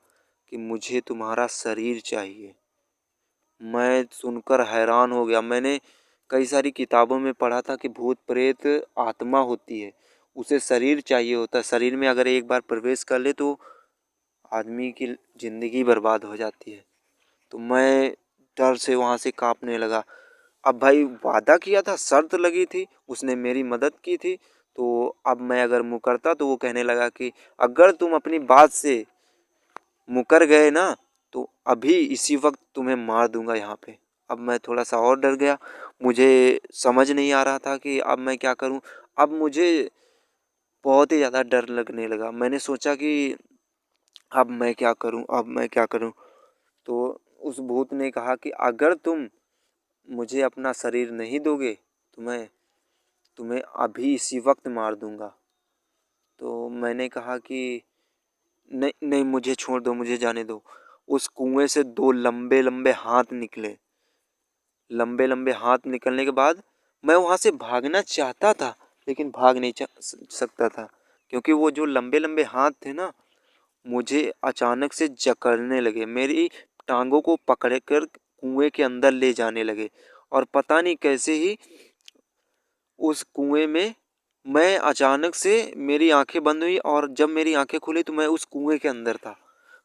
कि मुझे तुम्हारा शरीर चाहिए। मैं सुनकर हैरान हो गया। मैंने कई सारी किताबों में पढ़ा था कि भूत प्रेत आत्मा होती है, उसे शरीर चाहिए होता है। शरीर में अगर एक बार प्रवेश कर ले तो आदमी की ज़िंदगी बर्बाद हो जाती है। तो मैं डर से वहाँ से कांपने लगा। अब भाई वादा किया था, शर्त लगी थी, उसने मेरी मदद की थी, तो अब मैं अगर मुकरता तो वो कहने लगा कि अगर तुम अपनी बात से मुकर गए ना तो अभी इसी वक्त तुम्हें मार दूंगा यहाँ पे। अब मैं थोड़ा सा और डर गया, मुझे समझ नहीं आ रहा था कि अब मैं क्या करूँ। अब मुझे बहुत ही ज़्यादा डर लगने लगा। मैंने सोचा कि अब मैं क्या करूँ, अब मैं क्या करूँ। तो उस भूत ने कहा कि अगर तुम मुझे अपना शरीर नहीं दोगे तो मैं तुम्हें अभी इसी वक्त मार दूंगा। तो मैंने कहा कि नहीं नहीं, मुझे छोड़ दो, मुझे जाने दो। उस कुएं से 2 लंबे लंबे हाथ निकले। लंबे लंबे हाथ निकलने के बाद मैं वहां से भागना चाहता था, लेकिन भाग नहीं सकता था, क्योंकि वो जो लंबे लंबे हाथ थे ना, मुझे अचानक से जकड़ने लगे, मेरी टांगों को पकड़कर कुएं के अंदर ले जाने लगे। और पता नहीं कैसे ही उस कुएं में मैं अचानक से मेरी आंखें बंद हुई, और जब मेरी आंखें खुली तो मैं उस कुएं के अंदर था।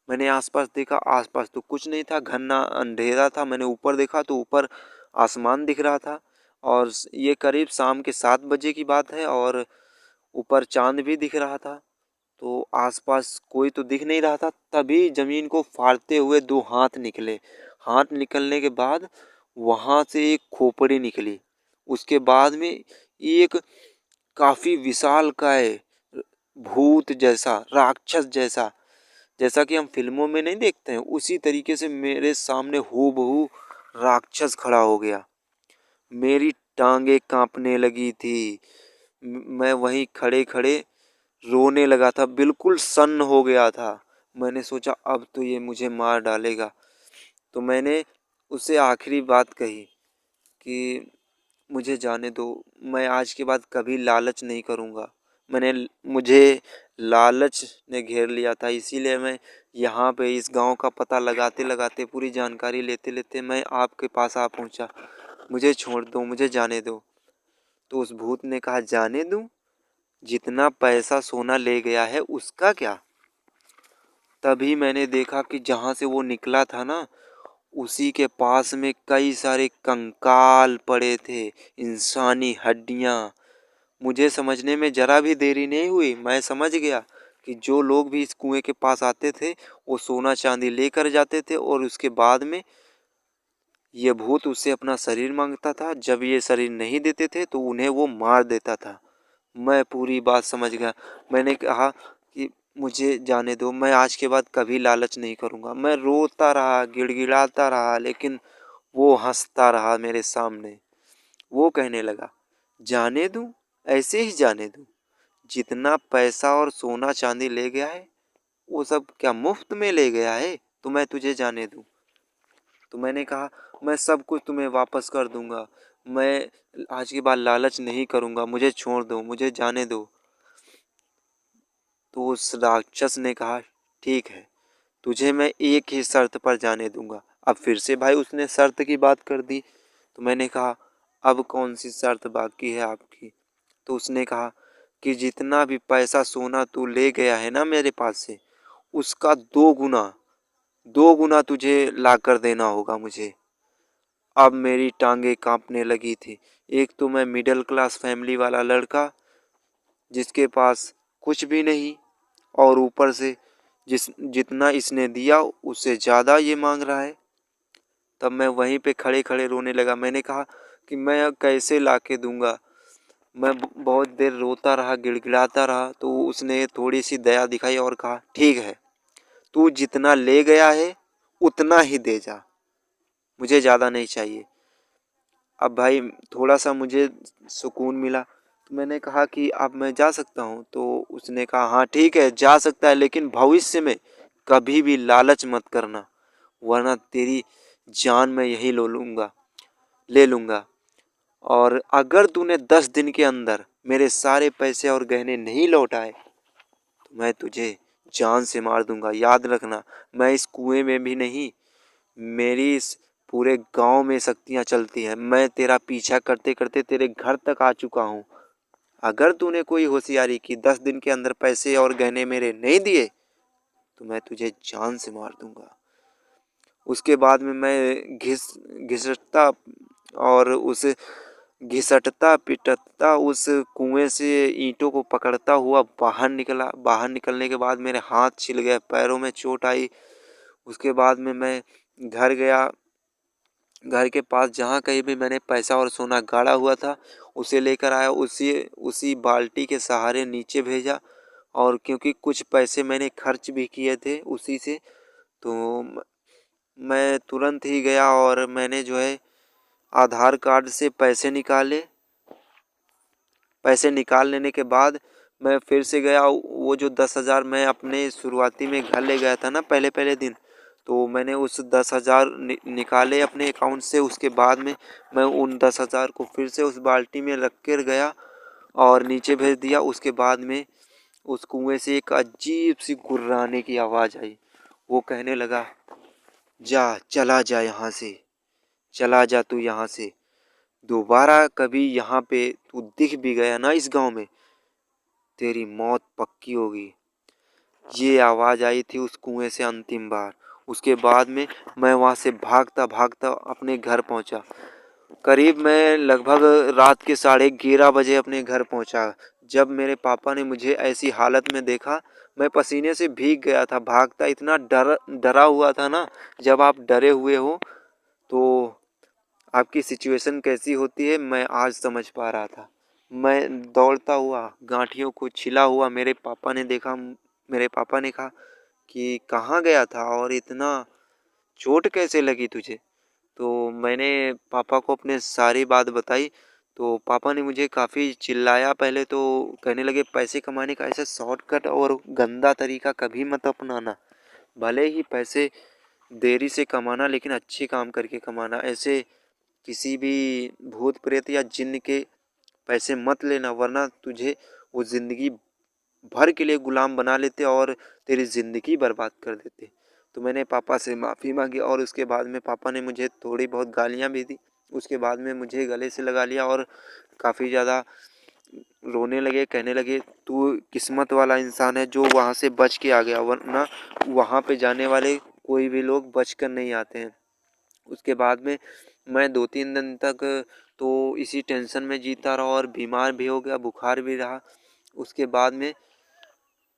मैंने आसपास देखा, आसपास तो कुछ नहीं था, घना अंधेरा था। मैंने ऊपर देखा तो ऊपर आसमान दिख रहा था, और ये करीब शाम के 7 बजे की बात है, और ऊपर चांद भी दिख रहा था। तो आसपास कोई तो दिख नहीं रहा था। तभी जमीन को फाड़ते हुए 2 हाथ निकले। हाथ निकलने के बाद वहां से एक खोपड़ी निकली। उसके बाद में एक काफी विशालकाय भूत जैसा, राक्षस जैसा, जैसा कि हम फिल्मों में नहीं देखते हैं, उसी तरीके से मेरे सामने हूबहू राक्षस खड़ा हो गया। मेरी टांगे कांपने लगी थी। मैं वहीं खड़े खड़े रोने लगा था, बिल्कुल सन्न हो गया था। मैंने सोचा अब तो ये मुझे मार डालेगा। तो मैंने उससे आखिरी बात कही कि मुझे जाने दो, मैं आज के बाद कभी लालच नहीं करूँगा। मुझे लालच ने घेर लिया था, इसीलिए मैं यहाँ पे इस गांव का पता लगाते लगाते, पूरी जानकारी लेते लेते मैं आपके पास आ पहुँचा। मुझे छोड़ दो, मुझे जाने दो। तो उस भूत ने कहा, जाने दूँ? जितना पैसा सोना ले गया है उसका क्या? तभी मैंने देखा कि जहाँ से वो निकला था ना, उसी के पास में कई सारे कंकाल पड़े थे, इंसानी हड्डियाँ। मुझे समझने में जरा भी देरी नहीं हुई। मैं समझ गया कि जो लोग भी इस कुएं के पास आते थे वो सोना चांदी लेकर जाते थे, और उसके बाद में ये भूत उससे अपना शरीर मांगता था। जब ये शरीर नहीं देते थे तो उन्हें वो मार देता था। मैं पूरी बात समझ गया। मैंने कहा कि मुझे जाने दो, मैं आज के बाद कभी लालच नहीं करूँगा। मैं रोता रहा, गिड़गिड़ाता रहा, लेकिन वो हंसता रहा मेरे सामने। वो कहने लगा, जाने दूँ? ऐसे ही जाने दूँ? जितना पैसा और सोना चांदी ले गया है वो सब क्या मुफ्त में ले गया है? तो मैं तुझे जाने दूँ? तो मैंने कहा, मैं सब कुछ तुम्हें वापस कर दूंगा। मैं आज के बाद लालच नहीं करूंगा, मुझे छोड़ दो, मुझे जाने दो। तो उस राक्षस ने कहा, ठीक है, तुझे मैं एक ही शर्त पर जाने दूंगा। अब फिर से भाई उसने शर्त की बात कर दी। तो मैंने कहा, अब कौन सी शर्त बाकी है आपकी? तो उसने कहा कि जितना भी पैसा सोना तू ले गया है ना मेरे पास से, उसका 2 गुना तुझे ला कर देना होगा मुझे। अब मेरी टांगें कांपने लगी थी। एक तो मैं मिडिल क्लास फैमिली वाला लड़का, जिसके पास कुछ भी नहीं, और ऊपर से जितना इसने दिया उससे ज़्यादा ये मांग रहा है। तब मैं वहीं पे खड़े खड़े रोने लगा। मैंने कहा कि मैं कैसे ला के दूंगा? मैं बहुत देर रोता रहा, गिड़गिड़ाता रहा, तो उसने थोड़ी सी दया दिखाई और कहा, ठीक है, तू जितना ले गया है उतना ही दे जा, मुझे ज़्यादा नहीं चाहिए। अब भाई थोड़ा सा मुझे सुकून मिला, तो मैंने कहा कि अब मैं जा सकता हूँ। तो उसने कहा, हाँ ठीक है, जा सकता है, लेकिन भविष्य में कभी भी लालच मत करना, वरना तेरी जान मैं यही ले लूँगा। और अगर तूने 10 दिन के अंदर मेरे सारे पैसे और गहने नहीं लौटाए तो मैं तुझे जान से मार दूंगा। याद रखना, मैं इस कुएं में भी नहीं, मेरी इस पूरे गांव में शक्तियां चलती हैं। मैं तेरा पीछा करते करते तेरे घर तक आ चुका हूँ। अगर तूने कोई होशियारी की, 10 दिन के अंदर पैसे और गहने मेरे नहीं दिए तो मैं तुझे जान से मार दूंगा। उसके बाद में मैं घिसटता और उस घिसटता पिटता उस कुएं से ईंटों को पकड़ता हुआ बाहर निकला। बाहर निकलने के बाद मेरे हाथ छिल गए, पैरों में चोट आई। उसके बाद में मैं घर गया। घर के पास जहाँ कहीं भी मैंने पैसा और सोना गाड़ा हुआ था उसे लेकर आया, उसी उसी बाल्टी के सहारे नीचे भेजा। और क्योंकि कुछ पैसे मैंने खर्च भी किए थे उसी से, तो मैं तुरंत ही गया और मैंने जो है आधार कार्ड से पैसे निकाले। पैसे निकाल लेने के बाद मैं फिर से गया। वो जो 10,000 मैं अपने शुरुआती में घर ले गया था ना पहले पहले दिन, तो मैंने उस 10,000 निकाले अपने अकाउंट से। उसके बाद में मैं उन 10,000 को फिर से उस बाल्टी में रख कर गया और नीचे भेज दिया। उसके बाद में उस कुएं से एक अजीब सी गुर्राने की आवाज़ आई। वो कहने लगा, जा, चला जा यहाँ से, चला जा तू यहाँ से, दोबारा कभी यहाँ पे तू दिख भी गया ना इस गांव में, तेरी मौत पक्की होगी। ये आवाज़ आई थी उस कुएं से अंतिम बार। उसके बाद में मैं वहाँ से भागता भागता अपने घर पहुँचा। करीब मैं लगभग रात के 11:30 बजे अपने घर पहुँचा। जब मेरे पापा ने मुझे ऐसी हालत में देखा, मैं पसीने से भीग गया था। भागता इतना डरा हुआ था ना। जब आप डरे हुए हो तो आपकी सिचुएशन कैसी होती है मैं आज समझ पा रहा था। मैं दौड़ता हुआ गांठियों को छिला हुआ मेरे पापा ने देखा। मेरे पापा ने कहा कि कहाँ गया था और इतना चोट कैसे लगी तुझे। तो मैंने पापा को अपने सारी बात बताई। तो पापा ने मुझे काफ़ी चिल्लाया। पहले तो कहने लगे, पैसे कमाने का ऐसा शॉर्टकट और गंदा तरीका कभी मत अपनाना। भले ही पैसे देरी से कमाना, लेकिन अच्छे काम करके कमाना। ऐसे किसी भी भूत प्रेत या जिन्न के पैसे मत लेना, वरना तुझे वो ज़िंदगी भर के लिए गुलाम बना लेते और तेरी ज़िंदगी बर्बाद कर देते। तो मैंने पापा से माफ़ी मांगी और उसके बाद में पापा ने मुझे थोड़ी बहुत गालियाँ भी दी। उसके बाद में मुझे गले से लगा लिया और काफ़ी ज़्यादा रोने लगे। कहने लगे, तू किस्मत वाला इंसान है जो वहाँ से बच के आ गया, वरना वहाँ पे जाने वाले कोई भी लोग बच कर नहीं आते हैं। उसके बाद में मैं 2-3 दिन तक तो इसी टेंशन में जीता रहा और बीमार भी हो गया, बुखार भी रहा। उसके बाद में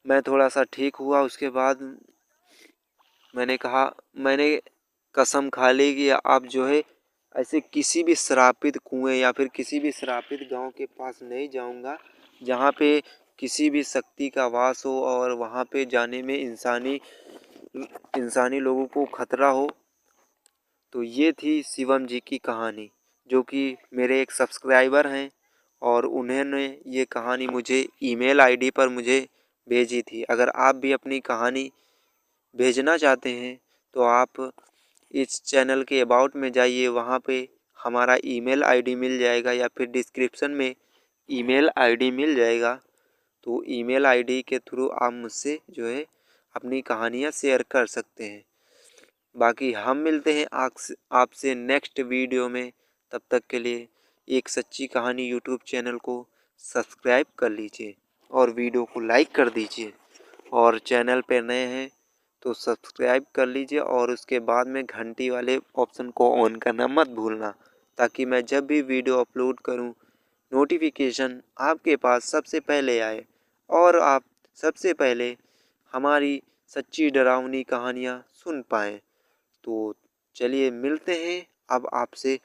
मैं थोड़ा सा ठीक हुआ। उसके बाद मैंने कसम खा ली कि अब जो है ऐसे किसी भी श्रापित कुएं या फिर किसी भी श्रापित गांव के पास नहीं जाऊंगा जहाँ पे किसी भी शक्ति का वास हो और वहाँ पे जाने में इंसानी लोगों को खतरा हो। तो ये थी शिवम जी की कहानी, जो कि मेरे एक सब्सक्राइबर हैं और उन्होंने ये कहानी मुझे ईमेल आईडी पर मुझे भेजी थी। अगर आप भी अपनी कहानी भेजना चाहते हैं तो आप इस चैनल के अबाउट में जाइए, वहाँ पे हमारा ईमेल आईडी मिल जाएगा या फिर डिस्क्रिप्शन में ईमेल आईडी मिल जाएगा। तो ईमेल आईडी के थ्रू आप मुझसे जो है अपनी कहानियाँ शेयर कर सकते हैं। बाकी हम मिलते हैं आपसे नेक्स्ट वीडियो में। तब तक के लिए एक सच्ची कहानी यूट्यूब चैनल को सब्सक्राइब कर लीजिए और वीडियो को लाइक कर दीजिए। और चैनल पे नए हैं तो सब्सक्राइब कर लीजिए और उसके बाद में घंटी वाले ऑप्शन को ऑन करना मत भूलना, ताकि मैं जब भी वीडियो अपलोड करूं नोटिफिकेशन आपके पास सबसे पहले आए और आप सबसे पहले हमारी सच्ची डरावनी कहानियाँ सुन पाएँ। तो चलिए मिलते हैं अब आपसे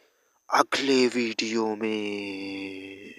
अगले वीडियो में।